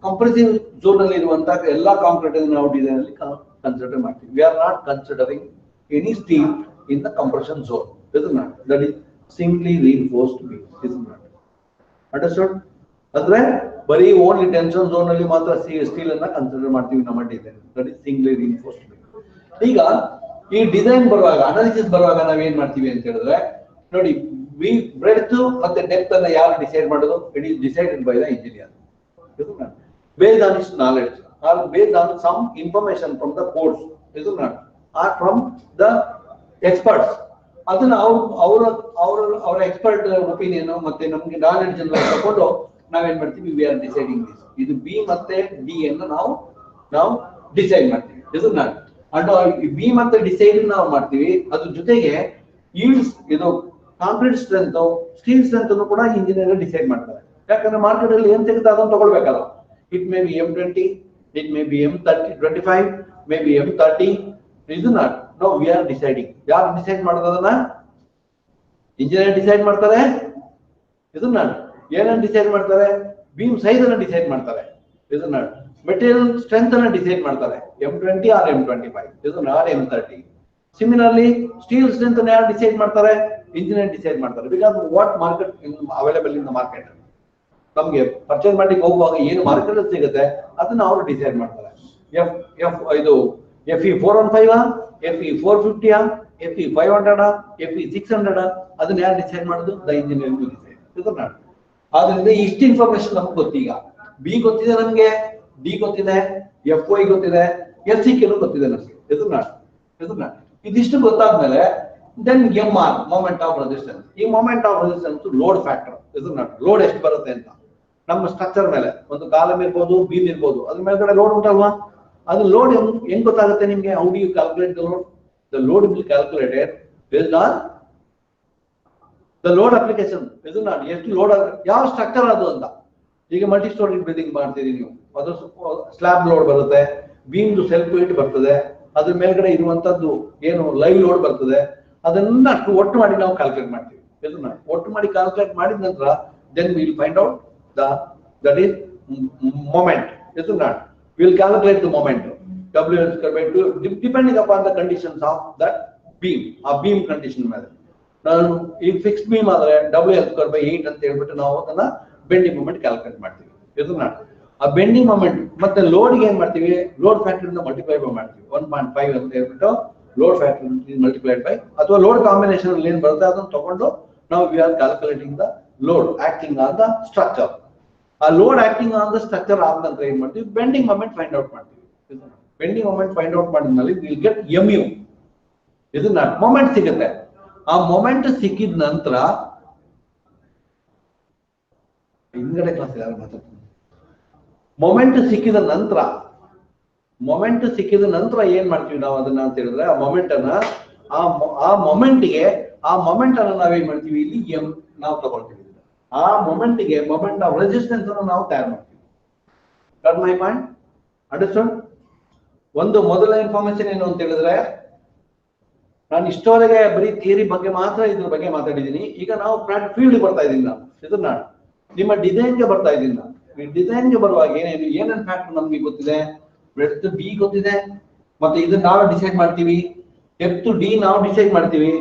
ಕಂಪ್ರೆಸಿವ್ ಝೋನ್ ಅಲ್ಲಿ ಇರುವಂತಹ ಎಲ್ಲಾ ಕಾಂಕ್ರೀಟ್ ಅನ್ನು ನಾವು ಡಿಸೈನ್ ಅಲ್ಲಿ ಕನ್ಸಿಡರ್ ಮಾಡ್ತೀವಿ. We are not considering any steel in the compression zone. That is singly reinforced beam. Understood? ಅಂದ್ರೆ ಬರೀ ಓನ್ಲಿ ಟೆನ್ಷನ್ ಝೋನ್ ಅಲ್ಲಿ ಮಾತ್ರ ಸ್ಟೀಲ್ ಅನ್ನ ಕನ್ಸಿಡರ್ ಮಾಡ್ತೀವಿ ನಮ್ಮ design. That is singly reinforced beam. ಈಗ ಈ ಡಿಸೈನ್ ಬರುವಾಗ, ಅನಾಲಿಸಿಸ್ ಬರುವಾಗ ನಾವ್ ಏನ್ ಮಾಡ್ತೀವಿ ಅಂತ ಹೇಳಿದ್ರೆ, ನೋಡಿ, ಬ್ರೆಡ್ತ್ ಮತ್ತೆ ಡೆಪ್ತ್ ಅನ್ನ ಯಾರು ಡಿಸೈಡ್ ಮಾಡೋದು? It is decided by the engineer based on his knowledge or based on some information from the codes, isn't not, or from the experts. ಅದನ್ನ ಅವರ ಎಕ್ಸ್ಪರ್ಟ್ ಒಪಿನಿಯನ್ ಮತ್ತೆ ನಮ್ಗೆ ನಾಲೆಡ್ಜ್ ಅನ್ನ ತಗೊಂಡು ನಾವೇನ್ ಮಾಡ್ತೀವಿ, ವಿ ಆರ್ ಡಿಸೈಡಿಂಗ್ ದಿಸ್. ಇದು B ಮತ್ತೆ ಡಿ ಅನ್ನು ನಾವು ಡಿಸೈಡ್ ಮಾಡ್ತೀವಿ. ಇದು ನಾಟ್ ಅಂಡ್ ಬಿ ಮತ್ತೆ ಡಿಸೈಡ್ ನಾವು ಮಾಡ್ತೀವಿ. ಅದ್ರ ಜೊತೆಗೆ ಇದು ಕಾಂಕ್ರೀಟ್ ಸ್ಟ್ರೆಂತ್, ಸ್ಟೀಲ್ ಸ್ಟ್ರೆಂತ್ ಅನ್ನು ಕೂಡ ಇಂಜಿನಿಯರ್ ಡಿಸೈಡ್ ಮಾಡ್ತಾರೆ. ಯಾಕಂದ್ರೆ ಮಾರ್ಕೆಟ್ ಅಲ್ಲಿ ಏನ್ ಸಿಗುತ್ತೆ ಅದನ್ನು ತಗೊಳ್ಬೇಕಲ್ಲ. It may be M20, it may be M25, maybe M30. Is not. No, we are deciding. ಯಾರು ಡಿಸೈಡ್ ಮಾಡೋದನ್ನ? ಇಂಜಿನಿಯರ್ ಡಿಸೈಡ್ ಮಾಡ್ತಾರೆ. ಇದು ನಾಟ್. ಏನನ್ನ ಡಿಸೈಡ್ ಮಾಡ್ತಾರೆ? ಬೀಮ್ ಸೈಜ್ ಅನ್ನ ಡಿಸೈಡ್ ಮಾಡ್ತಾರೆ. ಇದು ನಾಟ್. ಮೆಟೀರಿಯಲ್ ಸ್ಟ್ರೆಂತ್ ಅನ್ನ ಡಿಸೈಡ್ ಮಾಡ್ತಾರೆ. M20 or M25. ಇದು not M30. Similarly, steel strength ಅನ್ನ ಯಾರು ಡಿಸೈಡ್ ಮಾಡ್ತಾರೆ? ಇಂಜಿನಿಯರ್ ಡಿಸೈಡ್ ಮಾಡ್ತಾರೆ. Because what market available in the market. ನಮ್ಗೆ ಪರ್ಚೇಸ್ ಮಾಡ್ಲಿಕ್ಕೆ ಹೋಗುವಾಗ ಏನು ಮಾರ್ಕೆಟ್ ಸಿಗುತ್ತೆ ಅದನ್ನ ಅವರು ಡಿಸೈಡ್ ಮಾಡ್ತಾರೆ. ಇದು FE 415, FE 450, FE 500, FE 600 ಅದನ್ನ ಯಾರು ಡಿಸೈಡ್ ಮಾಡೋದು? The engineer decide. ಆದ್ರಿಂದ ಇಷ್ಟು ಇನ್ಫಾರ್ಮೇಶನ್ ನಮ್ಗೆ ಗೊತ್ತೀಗ. ಬಿ ಗೊತ್ತಿದೆ ನಮ್ಗೆ, ಡಿ ಗೊತ್ತಿದೆ, FY ಗೊತ್ತಿದೆ, SCK ಗೊತ್ತಿದೆ ನಮ್ಗೆ. ಇದಿಷ್ಟು ಗೊತ್ತಾದ್ಮೇಲೆ then MR, moment of resistance. ಈ moment of resistance load factor. Load ಎಷ್ಟು ಬರುತ್ತೆ ಅಂತ ನಮ್ಮ ಸ್ಟ್ರಕ್ಚರ್ ಮೇಲೆ, ಒಂದು ಕಾಲಮ್ ಇರ್ಬೋದು, ಬೀಮ್ ಇರ್ಬೋದು, ಅದ್ರ ಮೇಲ್ಗಡೆ ಲೋಡ್ ಉಂಟಲ್ವಾ? ಅದು ಲೋಡ್ ಹೆಂಗ್ ಗೊತ್ತಾಗುತ್ತೆ ನಿಮ್ಗೆ? How do you calculate the load? The load will calculated based on the load application. ಇದು ನಾಟ್ ಎಷ್ಟು ಲೋಡ್, ಯಾವ ಸ್ಟ್ರಕ್ಚರ್ ಅದು ಅಂತ. ಈಗ ಮಲ್ಟಿ ಸ್ಟೋರಿ ಬಿಲ್ಡಿಂಗ್ ಮಾಡ್ತೀರಿ ನೀವು, ಅದು ಸ್ಲ್ಯಾಬ್ ಲೋಡ್ ಬರುತ್ತೆ, ಬೀಮ್ದು ಸೆಲ್ಫ್ ವೆಯಿಟ್ ಬರ್ತದೆ, ಅದ್ರ ಮೇಲ್ಗಡೆ ಇರುವಂತದ್ದು ಏನು ಲೈವ್ ಲೋಡ್ ಬರ್ತದೆ. ಅದನ್ನ ಒಟ್ಟು ಮಾಡಿ ನಾವು ಕ್ಯಾಲ್ಕುಲೇಟ್ ಮಾಡ್ತೀವಿ. ಇದನ್ನ ಒಟ್ಟು ಮಾಡಿ ಕ್ಯಾಲ್ಕುಲೇಟ್ ಮಾಡಿದ ನಂತರ then will find out that is moment. Isn't that? We will calculate the moment. W square by 2 depending upon the conditions of that beam. A beam condition ಮೇಲೆ ನಾನು ಈ ಫಿಕ್ಸ್ಡ್ ಬೀಮ್ ಆದ್ರೆ W square by 8 ಅಂತ ಹೇಳ್ಬಿಟ್ಟು ನಾವು ಅದನ್ನ bending moment calculate ಮಾಡ್ತೀವಿ. ಇದನ್ನ ಆ ಬೆಂಡಿಂಗ್ ಮೊಮೆಂಟ್ ಮತ್ತೆ ಲೋಡ್ಗೆ ಏನ್ ಮಾಡ್ತೀವಿ? ಲೋಡ್ ಫ್ಯಾಕ್ಟರ್ ಇಂದ ಮಲ್ಟಿಪ್ಲೈ ಮಾಡ್ತೀವಿ. 1.5 ಅಂತ ಹೇಳ್ಬಿಟ್ಟು ಲೋಡ್ ಫ್ಯಾಕ್ಟರ್ ಮಲ್ಟಿಪ್ಲೈಡ್ ಬೈ, ಅಥವಾ ಲೋಡ್ ಕಾಂಬಿನೇಷನ್ ಅಲ್ಲಿ ಏನ್ ಬರುತ್ತೆ ಅದನ್ನ ತಗೊಂಡು ನಾವು we are calculating the load acting on the structure. ಆ load acting on the structure ಆದ ನಂತರ ಏನ್ ಮಾಡ್ತೀವಿ? ಬೆಂಡಿಂಗ್ ಮೊಮೆಂಟ್ ಫೈಂಡ್ ಔಟ್ ಮಾಡ್ತೀವಿ. ಬೆಂಡಿಂಗ್ ಮೊಮೆಂಟ್ ಫೈಂಡ್ ಔಟ್ ಮಾಡಿದ್ಮೇಲೆ ವಿಲ್ ಗೆಟ್ MU. ಇದನ್ನ ಮೊಮೆಂಟ್ ಸಿಗುತ್ತೆ. ಆ ಮೊಮೆಂಟ್ ಸಿಕ್ಕಿದ ನಂತರ ಹಿಂದ್ಗಡೆ ಕ್ಲಾಸ್ ಯಾರು ಮಾತಾಡ್ತಾರೆ? ಮೊಮೆಂಟ್ ಸಿಕ್ಕಿದ ನಂತರ ಏನ್ ಮಾಡ್ತೀವಿ ನಾವು ಅದನ್ನ ಅಂತ ಹೇಳಿದ್ರೆ, ಆ ಮೊಮೆಂಟ್ ಅನ್ನ ಆ ಮೊಮೆಂಟ್ ಅನ್ನ ನಾವೇನ್ ಮಾಡ್ತೀವಿ? ಇಲ್ಲಿ M ನಾವು ತಗೊಳ್ತೀವಿ. ಆ ಮೊಮೆಂಟ್ಗೆ ಮೊಮೆಂಟ್ ಆಫ್ ರೆಸಿಸ್ಟೆನ್ಸ್ ಅನ್ನು ನಾವು ತಯಾರು ಮಾಡ್ತೀವಿ. ಗಟ್ ಮೈ ಪಾಯಿಂಟ್? ಅಂಡರ್ಸ್ಟ್ಯಾಂಡ್? ಒಂದು ಮೊದಲ ಇನ್ಫಾರ್ಮೇಶನ್ ಏನು ಅಂತ ಹೇಳಿದ್ರೆ, ನಾನು ಇಷ್ಟವರೆಗೆ ಬರೀ ಥಿಯರಿ ಬಗ್ಗೆ ಮಾತ್ರ ಇದ್ರ ಬಗ್ಗೆ ಮಾತಾಡಿದ್ದೀನಿ. ಈಗ ನಾವು ಫೀಲ್ಡ್ ಬರ್ತಾ ಇದ್ದೀನಿ. ನಾನು ಇದನ್ನ ನಿಮ್ಮ ಡಿಸೈನ್ಗೆ ಬರ್ತಾ ಇದ್ದೀನಿ. ನಾನು ಡಿಸೈನ್ಗೆ ಬರುವಾಗ ಏನೇನು ಫ್ಯಾಕ್ಟರ್ ನಮ್ಗೆ ಗೊತ್ತಿದೆ, ಬ್ರೆಡ್ತ್ ಬಿ ಗೊತ್ತಿದೆ, ಮತ್ತೆ ಇದನ್ನ ನಾವು ಡಿಸೈಡ್ ಮಾಡ್ತೀವಿ, ಡೆಪ್ತ್ ಡಿ ನಾವು ಡಿಸೈಡ್ ಮಾಡ್ತೀವಿ,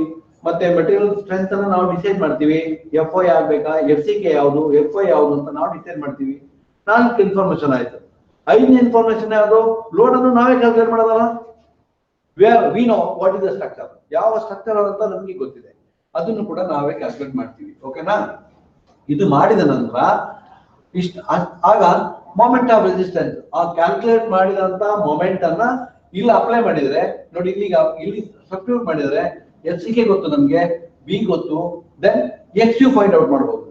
ಮತ್ತೆ ಮೆಟೀರಿಯಲ್ ಸ್ಟ್ರೆಂತ್ ಅನ್ನ ನಾವು ಡಿಸೈಡ್ ಮಾಡ್ತೀವಿ, ಎಫ್ ಐ ಆಗ್ಬೇಕಾ, ಎಫ್ ಸಿ ಕೆ ಯಾವುದು, ಎಫ್ ಐ ಯಾವುದು ಅಂತ ನಾವು ಡಿಸೈಡ್ ಮಾಡ್ತೀವಿ. 4 ಇನ್ಫಾರ್ಮೇಶನ್ ಆಯ್ತು. 5ನೇ ಇನ್ಫಾರ್ಮೇಶನ್ ಯಾವುದು, ಲೋಡ್ ಅನ್ನು ನಾವೇ ಕ್ಯಾಲ್ಕುಲೇಟ್ ಮಾಡೋದಲ್ಲ. We know what is the structure, ಯಾವ ಸ್ಟ್ರಕ್ಚರ್ ಅಂತ ನಮ್ಗೆ ಗೊತ್ತಿದೆ, ಅದನ್ನು ಕೂಡ ನಾವೇ ಕ್ಯಾಲ್ಕುಲೇಟ್ ಮಾಡ್ತೀವಿ. ಓಕೆನಾ? ಇದು ಮಾಡಿದ ನಂತರ ಆಗ ಮೊಮೆಂಟ್ ಆಫ್ ರೆಸಿಸ್ಟೆನ್ಸ್, ಆ ಕ್ಯಾಲ್ಕುಲೇಟ್ ಮಾಡಿದಂತ ಮೊಮೆಂಟ್ ಅನ್ನ ಇಲ್ಲಿ ಅಪ್ಲೈ ಮಾಡಿದ್ರೆ ನೋಡಿ, ಇಲ್ಲಿ ಸಬ್ಸ್ಟಿಟ್ಯೂಟ್ ಮಾಡಿದ್ರೆ ಎಫ್ ಸಿ ಕೆ ಗೊತ್ತು ನಮ್ಗೆ, ಬಿ ಗೊತ್ತು, then x u find out ಮಾಡಬಹುದು.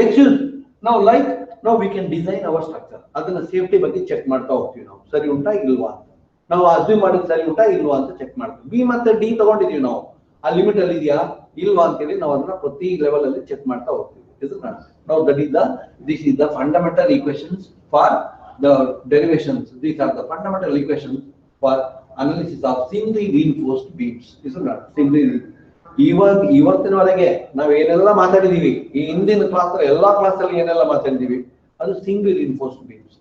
ಎಕ್ಸ್ ಯು ನಾವು ಲೈಕ್ ನಾವು we can design our structure. ಅದನ್ನ ಸೇಫ್ಟಿ ಬಗ್ಗೆ ಚೆಕ್ ಮಾಡ್ತಾ ಹೋಗ್ತೀವಿ ನಾವು, ಸರಿ ಉಂಟಾ ಇಲ್ವಾ ಅಂತ. ನಾವು ಅಸ್ಯೂಮ್ ಮಾಡಿದ್ ಸರಿ ಉಂಟಾ ಇಲ್ವಾ ಅಂತ ಚೆಕ್ ಮಾಡ್ತೀವಿ. ಬಿ ಮತ್ತೆ ಡಿ ತಗೊಂಡಿದೀವಿ ನಾವು, ಆ ಲಿಮಿಟ್ ಅಲ್ಲಿ ಇದೆಯಾ ಇಲ್ವಾ ಅಂತೇಳಿ ನಾವು ಅದನ್ನ ಪ್ರತಿ ಲೆವೆಲ್ ಅಲ್ಲಿ ಚೆಕ್ ಮಾಡ್ತಾ ಹೋಗ್ತೀವಿ. Now this is the fundamental equations for the derivations. These are the fundamental equations for analysis of singly reinforced beams. Isn't that singly? ಇವತ್ತಿನವರೆಗೆ ನಾವು ಏನೆಲ್ಲ ಮಾತಾಡಿದೀವಿ, ಈ ಹಿಂದಿನ ಕ್ಲಾಸ್ ಎಲ್ಲಾ ಕ್ಲಾಸ್ ಅಲ್ಲಿ ಏನೆಲ್ಲ ಮಾತಾಡಿದೀವಿ, ಅದು ಸಿಂಗ್ಲಿ ರಿಇನ್ಫೋರ್ಸ್ಡ್ beans.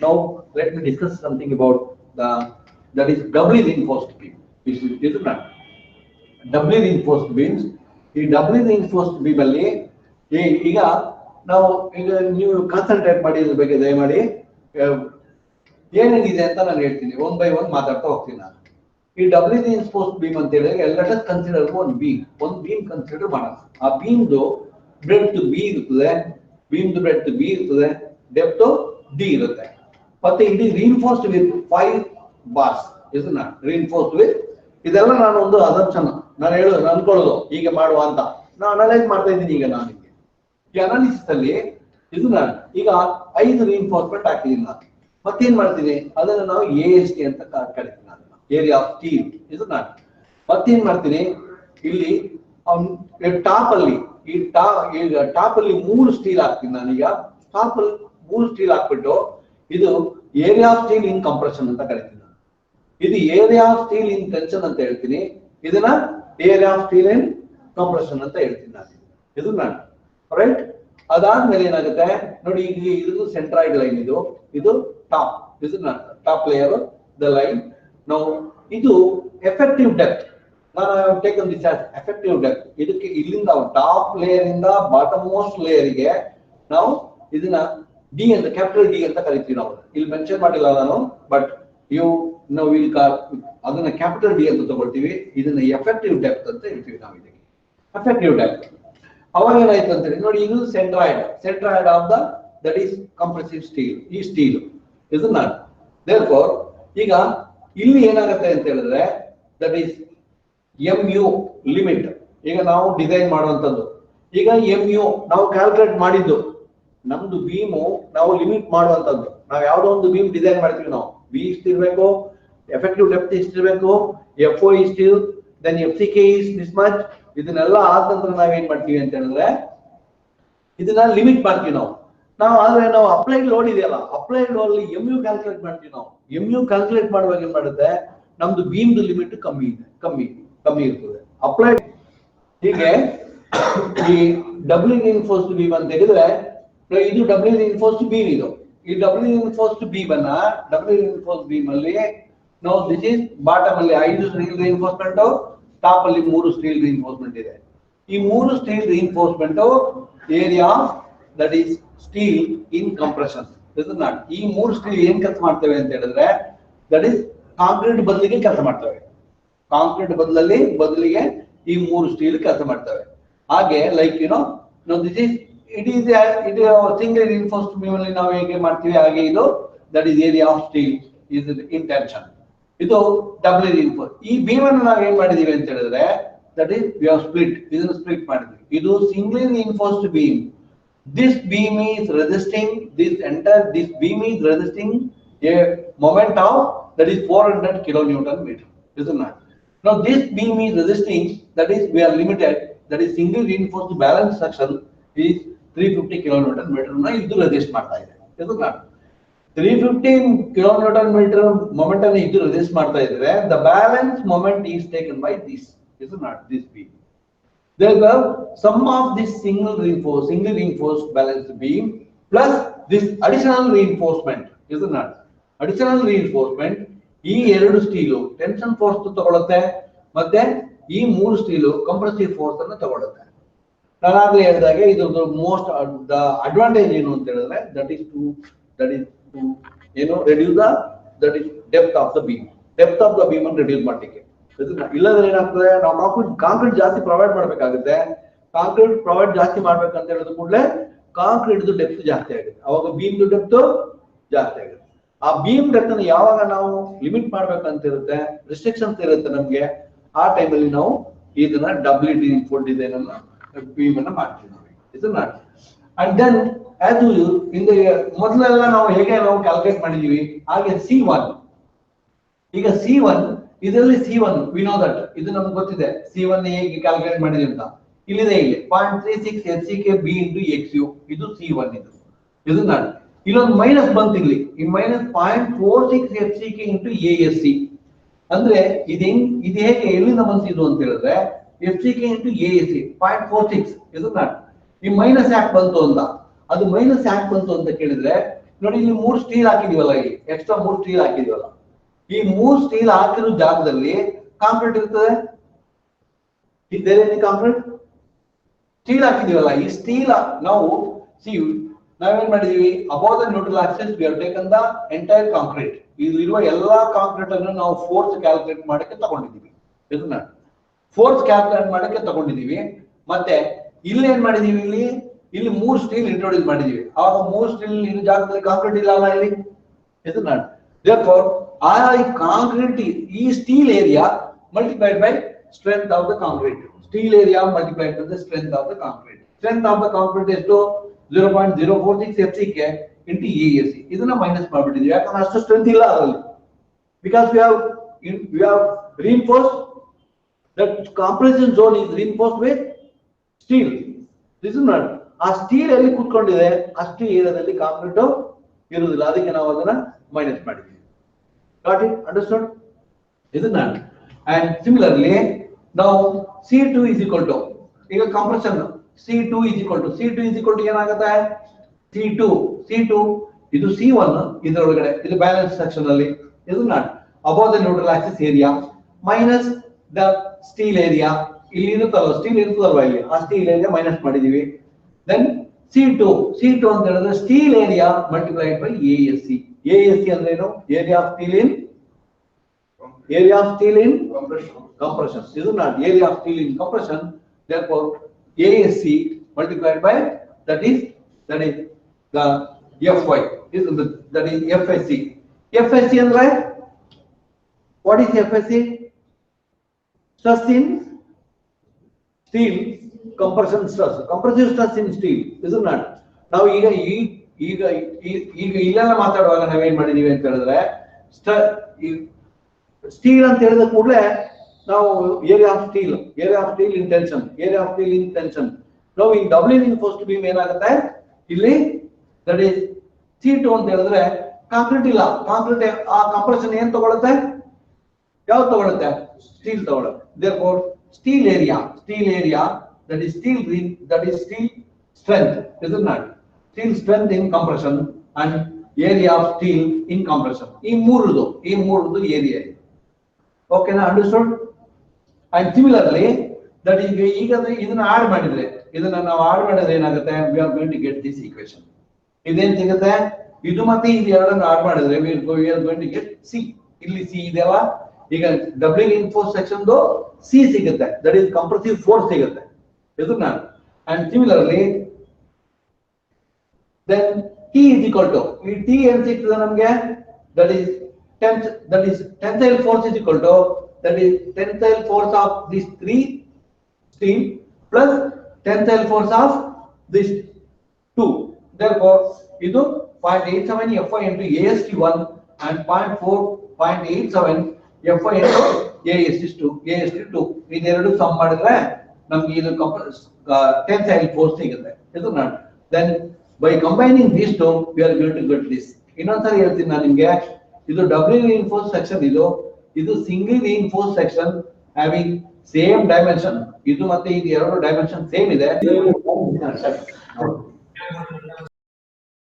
Now let me discuss something about that is doubly reinforced beam. Isn't that doubly reinforced beams? ಈ doubly reinforced beam ಅಲ್ಲಿ ಈಗ ನಾವು ನೀವು ಕಾನ್ಸಂಟ್ರೇಟ್ ಮಾಡಿ ಇದ್ರ ಬಗ್ಗೆ ದಯಮಾಡಿ ಏನೇನಿದೆ ಅಂತ ನಾನು ಹೇಳ್ತೀನಿ, 1 by 1 ಮಾತಾಡ್ತಾ ಹೋಗ್ತೀನಿ ನಾನು. ಈ ಡಬ್ಲಿ ರಿಇನ್ಫೋರ್ಸ್ಡ್ ಬೀಮ್ ಅಂತ ಹೇಳಿದ್ರೆ ಲೆಟ್ ಅಸ್ ಕನ್ಸಿಡರ್ ಒಂದು ಬೀಮ್ ಕನ್ಸಿಡರ್ ಮಾಡೋಣ. ಆ ಬೀಮ್ದು ಬ್ರೆಡ್ತ್ ಬಿ ಇರ್ತದೆ, ಬೀಮ್ದು ಬ್ರೆಡ್ತ್ ಬಿ ಇರ್ತದೆ, ಡೆಪ್ತ್ ಡಿ ಇರುತ್ತೆ, ಮತ್ತೆ ಇಟ್ ಈಸ್ ರಿಇನ್ಫೋರ್ಸ್ಡ್ ವಿತ್ 5 ಬಾರ್ಸ್. ಇದನ್ನ ರಿಇನ್ಫೋರ್ಸ್ಡ್ ವಿತ್, ಇದೆಲ್ಲ ನಾನು ಒಂದು ಅಸಂಪ್ಷನ್ ನಾನು ಹೇಳೋದು ಅನ್ಕೊಳ್ಳೋದು ಹೀಗೆ ಮಾಡುವ ಅಂತ ನಾನು ಅನಲೈಸ್ ಮಾಡ್ತಾ ಇದ್ದೀನಿ. ಈಗ ನಾನು ಈ ಅನಾಲಿಸಿಸ್ ಅಲ್ಲಿ ಇದನ್ನ ಈಗ 5 ರಿಇನ್ಫೋರ್ಸ್ಮೆಂಟ್ ಹಾಕಿದೀನಿ ನಾನು, ಮತ್ತೇನ್ ಮಾಡ್ತೀನಿ ಅದನ್ನ ನಾವು AST ಅಂತ ಕರಿತೀನಿ, ನಾನು ಏರಿಯಾ ಆಫ್ ಸ್ಟೀಲ್. ಇದನ್ನ ಮತ್ತೇನ್ ಮಾಡ್ತೀನಿ, ಇಲ್ಲಿ ಟಾಪ್ ಅಲ್ಲಿ ಟಾಪ್ ಅಲ್ಲಿ 3 ಸ್ಟೀಲ್ ಹಾಕ್ತೀನಿ ನಾನೀಗ. ಟಾಪ್ ಅಲ್ಲಿ 3 ಸ್ಟೀಲ್ ಹಾಕ್ಬಿಟ್ಟು ಇದು area of steel in compression ಅಂತ ಕರಿತೀನಿ ನಾನು. ಇದು area of steel in tension ಅಂತ ಹೇಳ್ತೀನಿ, ಇದನ್ನ area of steel in compression ಅಂತ ಹೇಳ್ತೀನಿ ನಾನು. ಇದು ನಾನು ರೈಟ್. ಅದಾದ್ಮೇಲೆ ಏನಾಗುತ್ತೆ ನೋಡಿ, ಇಲ್ಲಿ ಇದು ಸೆಂಟ್ರಾಯ್ಡ್ ಲೈನ್, ಇದು ಟಾಪ್, ಇದನ್ನ ಟಾಪ್ ಲೇಯರ್ ದ ಲೈನ್. ನಾವು ಇದು ಎಫೆಕ್ಟಿವ್ ಡೆಪ್ತ್, ನಾನು taken this as effective depth. ಇದಕ್ಕೆ ಇಲ್ಲಿಂದ ಟಾಪ್ ಲೇಯರ್ ಇಂದ ಬಾಟಮ್ ಮೋಸ್ಟ್ ಲೇಯರ್ಗೆ ನಾವು ಇದನ್ನ ಡಿ ಅಂತ, ಕ್ಯಾಪಿಟಲ್ ಡಿ ಅಂತ ಕರಿತೀವಿ ನಾವು. ಇಲ್ಲಿ ಮೆನ್ಷನ್ ಮಾಡಿಲ್ಲ ನಾನು, ಬಟ್ ನಾವು ಇಲ್ಲಿ ಅದನ್ನ ಕ್ಯಾಪಿಟಲ್ ಡಿ ಅಂತ ತಗೊಳ್ತೀವಿ. ಇದನ್ನ ಎಫೆಕ್ಟಿವ್ ಡೆಪ್ತ್ ಅಂತ ಹೇಳ್ತೀವಿ ನಾವು. ಇದಕ್ಕೆ ಎಫೆಕ್ಟಿವ್ ಡೆಪ್ತ್. ಅವಾಗ ಏನಾಯ್ತು ಅಂತ ಹೇಳಿ ನೋಡಿ, ಇದು centroid of that is compressive steel. ಈ ಸ್ಟೀಲ್ ಇದನ್ನ ದೇರ್ಫೋರ್ ಈಗ ಇಲ್ಲಿ ಏನಾಗುತ್ತೆ ಅಂತ ಹೇಳಿದ್ರೆ ದಟ್ ಈಸ್ MU ಲಿಮಿಟ್. ಈಗ ನಾವು ಡಿಸೈನ್ ಮಾಡುವಂತದ್ದು, ಈಗ MU ನಾವು ಕ್ಯಾಲ್ಕುಲೇಟ್ ಮಾಡಿದ್ದು, ನಮ್ದು ಬೀಮು ನಾವು ಲಿಮಿಟ್ ಮಾಡುವಂತದ್ದು. ನಾವು ಯಾವ್ದೋ ಒಂದು ಬೀಮ್ ಡಿಸೈನ್ ಮಾಡ್ತೀವಿ ನಾವು, ಬಿ ಇಷ್ಟಿರ್ಬೇಕು, ಎಫೆಕ್ಟಿವ್ ಡೆಪ್ತ್ ಇಷ್ಟಿರ್ಬೇಕು, FO ಇಷ್ಟು, then FCK is this much. ಇದನ್ನೆಲ್ಲ ಆದ ನಂತರ ನಾವೇನ್ ಮಾಡ್ತೀವಿ ಅಂತ ಹೇಳಿದ್ರೆ ಇದನ್ನ ಲಿಮಿಟ್ ಮಾಡ್ತೀವಿ ನಾವು. ಆದ್ರೆ ನಾವು ಅಪ್ಲೈಡ್ ಲೋಡ್ ಇದೆಯಲ್ಲ, ಅಪ್ಲೈಡ್ ಲೋಡ್ ಅಲ್ಲಿ MU ಕ್ಯಾಲ್ಕುಲೇಟ್ ಮಾಡ್ತೀವಿ ನಾವು. MU ಕ್ಯಾಲ್ಕುಲೇಟ್ ಮಾಡುವಾಗ ಏನ್ ಮಾಡುತ್ತೆ, ನಮ್ದು ಬೀಮ್ದು ಲಿಮಿಟ್ ಕಮ್ಮಿ ಇರ್ತದೆ ಅಪ್ಲೈಡ್. ಹೀಗೆ ಈ ಡಬ್ಲಿ ರಿಇನ್ಫೋರ್ಸ್ಡ್ ಬೀಮ್ ಅಂತ ಹೇಳಿದ್ರೆ ಇದು ಡಬ್ಲಿ ರಿಇನ್ಫೋರ್ಸ್ಡ್ ಬೀಮ್. ಈ ಡಬ್ಲಿ ರಿಇನ್ಫೋರ್ಸ್ಡ್ ಬೀಮ್ ಅನ್ನ ಡಬ್ಲಿ ರಿಇನ್ಫೋರ್ಸ್ಡ್ ಬೀಮ್ ಅಲ್ಲಿ ನಾವು ದಿಸ್ ಇಸ್ ಬಾಟಮ್ ಅಲ್ಲಿ 5 ಸ್ಟೀಲ್ ರಿಇನ್ಫೋರ್ಸ್ಮೆಂಟ್, ಟಾಪ್ ಅಲ್ಲಿ 3 ಸ್ಟೀಲ್ ರಿಇನ್ಫೋರ್ಸ್ಮೆಂಟ್ ಇದೆ. ಈ 3 steel reinforcement area that is steel in compression. ಈ 3 ಸ್ಟೀಲ್ ಏನ್ ಕೆಲಸ ಮಾಡ್ತೇವೆ ಅಂತ ಹೇಳಿದ್ರೆ ದಟ್ ಈಸ್ ಕಾಂಕ್ರೀಟ್ ಬದಲಿಗೆ ಕೆಲಸ ಮಾಡ್ತವೆ. ಕಾಂಕ್ರೀಟ್ ಬದಲಿಗೆ ಈ 3 ಸ್ಟೀಲ್ ಕೆಲಸ ಮಾಡ್ತವೆ. ಹಾಗೆ like this is it single reinforced beam ಅಲ್ಲಿ ನಾವು ಹೇಗೆ ಮಾಡ್ತೀವಿ ಹಾಗೆ ಇದು that is area of steel is in tension. ಇದು ಡಬ್ಲಿ ರಿಇನ್ಫೋರ್ಸ್. ಈ ಬೀಮ್ ಅನ್ನು ನಾವು ಏನ್ ಮಾಡಿದೀವಿ ಅಂತ ಹೇಳಿದ್ರೆ that is we have split, ಇದನ್ನು ಸ್ಪ್ಲಿಟ್ ಮಾಡಿದ್ವಿ. ಇದು single reinforced beam. This beam is resisting this beam is resisting a moment of that is 400 kilonewton meter. Isn't that? Now this beam is resisting, that is we are limited, that is single reinforced balance section is 350 kilonewton meter na idu resist ಮಾಡ್ತಾ ಇದೆ. Isn't that? 315 kilonewton meter moment ಅನ್ನು ಇದು resist ಮಾಡ್ತಾ ಇದ್ರೆ the balance moment is taken by this. Isn't that? This beam. There are sum of this singly reinforced balanced beam plus this additional reinforcement, is it not? Additional reinforcement ಈ ಎರಡು steel tension force ತಗೊಳುತ್ತೆ ಮತ್ತೆ ಈ ಮೂರು steel compressive force ಅನ್ನು ತಗೊಳುತ್ತೆ. ನಾನಾಗ್ಲೇ ಹೇಳಿದಾಗೆ ಇದ್ರದ್ದು ಮೋಸ್ಟ್ ದ ಅಡ್ವಾಂಟೇಜ್ ಏನು ಅಂತ ಹೇಳಿದ್ರೆ ದಟ್ ಇಸ್ ಟು ಏನು reduce that is depth of the beam ಅನ್ನು ರೆಡ್ಯೂಸ್ ಮಾಡ್ಲಿಕ್ಕೆ. ಇಲ್ಲದ್ರೆ ಏನಾಗ್ತದೆ, ನಾವು ಕಾಂಕ್ರೀಟ್ ಜಾಸ್ತಿ ಪ್ರೊವೈಡ್ ಮಾಡ್ಬೇಕಾಗುತ್ತೆ. ಕಾಂಕ್ರೀಟ್ ಪ್ರೊವೈಡ್ ಜಾಸ್ತಿ ಮಾಡ್ಬೇಕಂತ ಹೇಳಿದ ಕೂಡಲೇ ಕಾಂಕ್ರೀಟ್ ಡೆಪ್ತ್ ಜಾಸ್ತಿ ಆಗುತ್ತೆ, ಅವಾಗ ಬೀಮ್ ಡೆಪ್ತ್ ಜಾಸ್ತಿ ಆಗುತ್ತೆ. ಆ ಬೀಮ್ ಡೆಪ್ತ್ ಅನ್ನು ಯಾವಾಗ ನಾವು ಲಿಮಿಟ್ ಮಾಡ್ಬೇಕಂತ ಇರುತ್ತೆ, ರಿಸ್ಟ್ರಿಕ್ಷನ್ಸ್ ಇರುತ್ತೆ ನಮ್ಗೆ, ಆ ಟೈಮಲ್ಲಿ ನಾವು ಇದನ್ನ ಡಬ್ಲಿ ರಿಇನ್ಫೋರ್ಸ್ಡ್ ಡಿಸೈನ್ ಅನ್ನ ಬೀಮ್ ಅನ್ನ ಮಾಡ್ತೀವಿ. ಇದನ್ನ ಅಂಡ್ ದೆನ್ ಆಸ್ ಇಂದ ಮೊದಲೆಲ್ಲ ನಾವು ಹೇಗೆ ನಾವು ಕ್ಯಾಲ್ಕುಲೇಟ್ ಮಾಡಿದೀವಿ ಹಾಗೆ C1. ಈಗ C1 ಇದರಲ್ಲಿ C1 ವಿ ನೋ ದಟ್, ಇದು ನಮ್ಗೆ ಗೊತ್ತಿದೆ C1 ಹೇಗೆ ಕ್ಯಾಲ್ಕುಲೇಟ್ ಮಾಡಿದ್ವಿ ಅಂತ. ಇಲ್ಲಿದೆ ಇಲ್ಲಿ 0.36 HCK B into XU, ಇದು C1. ಇದನ್ನ ಇಲ್ಲೊಂದು ಮೈನಸ್ ಬಂತು ಇಲ್ಲಿ, ಈ ಮೈನಸ್ 0.46 HCK into ASC. ಅಂದ್ರೆ ಇದು ಹೇಗೆ ಎಲ್ಲಿಂದ ಬಂತಿದ್ದು ಅಂತ ಹೇಳಿದ್ರೆ FCK into ASC 0.46. ಇದನ್ನ ಈ ಮೈನಸ್ ಯಾಕೆ ಬಂತು ಅಂತ, ಅದು ಮೈನಸ್ ಯಾಕೆ ಬಂತು ಅಂತ ಕೇಳಿದ್ರೆ ನೋಡಿ, ಇಲ್ಲಿ 3 ಸ್ಟೀಲ್ ಹಾಕಿದೀವಲ್ಲ, ಇಲ್ಲಿ ಎಕ್ಸ್ಟ್ರಾ 3 ಸ್ಟೀಲ್ ಹಾಕಿದೀವಲ್ಲ, ಈ 3 ಸ್ಟೀಲ್ ಹಾಕಿರೋ ಜಾಗದಲ್ಲಿ ಕಾಂಕ್ರೀಟ್ ಇರ್ತದೆ. ಇದೇನೇ ಕಾಂಕ್ರೀಟ್ ಸ್ಟೀಲ್ ಹಾಕಿದೀವಲ್ಲ, ಈ ಸ್ಟೀಲ್ ನಾವು ನಾವೇನ್ ಮಾಡಿದೀವಿ, above the neutral Axis we have taken the entire concrete. ಇಲ್ಲಿರುವ ಎಲ್ಲಾ ಕಾಂಕ್ರೀಟ್ ಅನ್ನು ನಾವು ಫೋರ್ಸ್ ಕ್ಯಾಲ್ಕುಲೇಟ್ ಮಾಡಕ್ಕೆ ತಗೊಂಡಿದೀವಿ. ಇದನ್ನ ಫೋರ್ಸ್ ಕ್ಯಾಲ್ಕುಲೇಟ್ ಮಾಡಕ್ಕೆ ತಗೊಂಡಿದೀವಿ. ಮತ್ತೆ ಇಲ್ಲಿ ಏನ್ ಮಾಡಿದೀವಿ, ಇಲ್ಲಿ 3 ಸ್ಟೀಲ್ ಇಂಟ್ರೊಡ್ಯೂಸ್ ಮಾಡಿದೀವಿ. ಆವಾಗ 3 ಸ್ಟೀಲ್ ಇರೋ ಜಾಗದಲ್ಲಿ ಕಾಂಕ್ರೀಟ್ ಇಲ್ಲ ಅಲ್ಲ ಇಲ್ಲಿ. ಇದನ್ನ therefore ಆ ಕಾಂಕ್ರೀಟ್ ಈ steel area multiplied by strength of the concrete. Steel area multiplied by the strength of the concrete. Strength of the concrete ಎಷ್ಟು 0.046 FCK into ASC. ಇದನ್ನ ಮೈನಸ್ ಮಾಡ್ಬಿಟ್ಟಿದ್ವಿ, ಯಾಕಂದ್ರೆ ಅಷ್ಟು ಸ್ಟ್ರೆಂತ್ ಇಲ್ಲ ಅದರಲ್ಲಿ. Because we have reinforced that compression zone is reinforced with steel. This is not, ಆ steel ಎಲ್ಲಿ ಕೂತ್ಕೊಂಡಿದೆ ಅಷ್ಟು ಏರಿಯಾದಲ್ಲಿ ಕಾಂಕ್ರೀಟ್ ಇರುವುದಿಲ್ಲ, ಅದಕ್ಕೆ ನಾವು ಅದನ್ನ ಮೈನಸ್ ಮಾಡಿದ್ವಿ. Got it? Understood? ಇದನ್ನ and similarly now C2 is equal to, ಈಗ compression C2 is equal to ಏನಾಗುತ್ತೆ, C2 ಇದು C1 ಇದರೊಳಗಡೆ, ಇದು ಬ್ಯಾಲೆನ್ಸ್ ಸೆಕ್ಷನ್ ಅಲ್ಲಿ. ಇದನ್ನ above the neutral Axis area minus the steel area, ಇಲ್ಲಿ ಇರುತ್ತಲ್ವ ಸ್ಟೀಲ್ ಇರ್ತದಲ್ವಾ ಇಲ್ಲಿ, ಆ ಸ್ಟೀಲ್ ಏರಿಯಾ ಮೈನಸ್ ಮಾಡಿದೀವಿ. ದೆನ್ C2 ಅಂತ ಹೇಳಿದ್ರೆ steel area multiplied by ASC. ASC ಅಂದ್ರೆ ಏನು, area of steel in compression. This is not area of steel in compression. Therefore, ASC multiplied by that is the FY. That is FSC. FSC and right? What is FSC? Stress in steel, compression stress, compressive stress in steel. Is it not? Now ಈಗ ಇಲ್ಲೆಲ್ಲ ಮಾತಾಡುವಾಗ ನಾವೇನ್ ಮಾಡಿದೀವಿ ಅಂತ ಹೇಳಿದ್ರೆ steel ಅಂತ ಹೇಳಿದ ಕೂಡಲೇ ನಾವು area of steel in tension. ನಾವು ಈ ಡಬ್ಲಿ ರಿಇನ್ಫೋರ್ಸ್ಡ್ ಬೀಮ್ ಏನಾಗುತ್ತೆ ಇಲ್ಲಿ, ದಟ್ ಈಸ್ C2 ಅಂತ ಹೇಳಿದ್ರೆ ಕಾಂಕ್ರೀಟ್ ಇಲ್ಲ, ಕಾಂಕ್ರೀಟ್ ಆ ಕಂಪ್ರೆಷನ್ ಏನ್ ತಗೊಳುತ್ತೆ, ಯಾವ್ದು ತಗೊಳುತ್ತೆ, ಸ್ಟೀಲ್ ತಗೊಳುತ್ತೆ. therefore steel area that is steel strength, is it not? Steel strength in compression and area of steel in compression. ಈ ಮೂರದು area. Okay, now understood? And similarly that is ಈಗ ಇದನ್ನ add ಮಾಡಿದ್ರೆ ಏನಾಗುತ್ತೆ, we are going to get this equation. ಇದೇನ್ ಸಿಗುತ್ತೆ, ಇದು ಮತ್ತೆ ಇದು ಎರಡನ್ನು ಆಡ್ ಮಾಡಿದ್ರೆ we are going to get C. ಇಲ್ಲಿ C ಇದೆಯಲ್ಲ, ಈಗ ಡಬ್ಲಿ ರಿಇನ್ಫೋರ್ಸ್ಡ್ ಸೆಕ್ಷನ್ C ಸಿಗುತ್ತೆ, that is compressive force ಸಿಗುತ್ತೆ. ಇದನ್ನ and similarly then T is equal to, ಈ T ಏನ್ ಸಿಗ್ತದೆ ನಮಗೆ, that is tensile force is equal to, that is tensile force of these 3 steel plus tensile force of this 2. Therefore idu 0.87 FY into AST1 and 0.87 FY into AST2. ಇದೆರಡು some ಮಾಡಿದ್ರೆ ನಮಗೆ ಇದು tensile force ಸಿಗುತ್ತೆ. ಇದು not. Then by combining these two we are going to get this. ಇನ್ನೊಂದ್ಸರಿ ಹೇಳ್ತೀನಿ ನಾನು ನಿಮಗೆ, ಇದು ಡಬ್ಲಿ ರಿಇನ್ಫೋರ್ಸ್ಡ್ ಸೆಕ್ಷನ್, ಇದು single reinforced section having same dimension ಇದು ಮತ್ತೆ ಇದು ಎರಡು ಡೈಮೆನ್ಷನ್ ಸೇಮ್ ಇದೆ.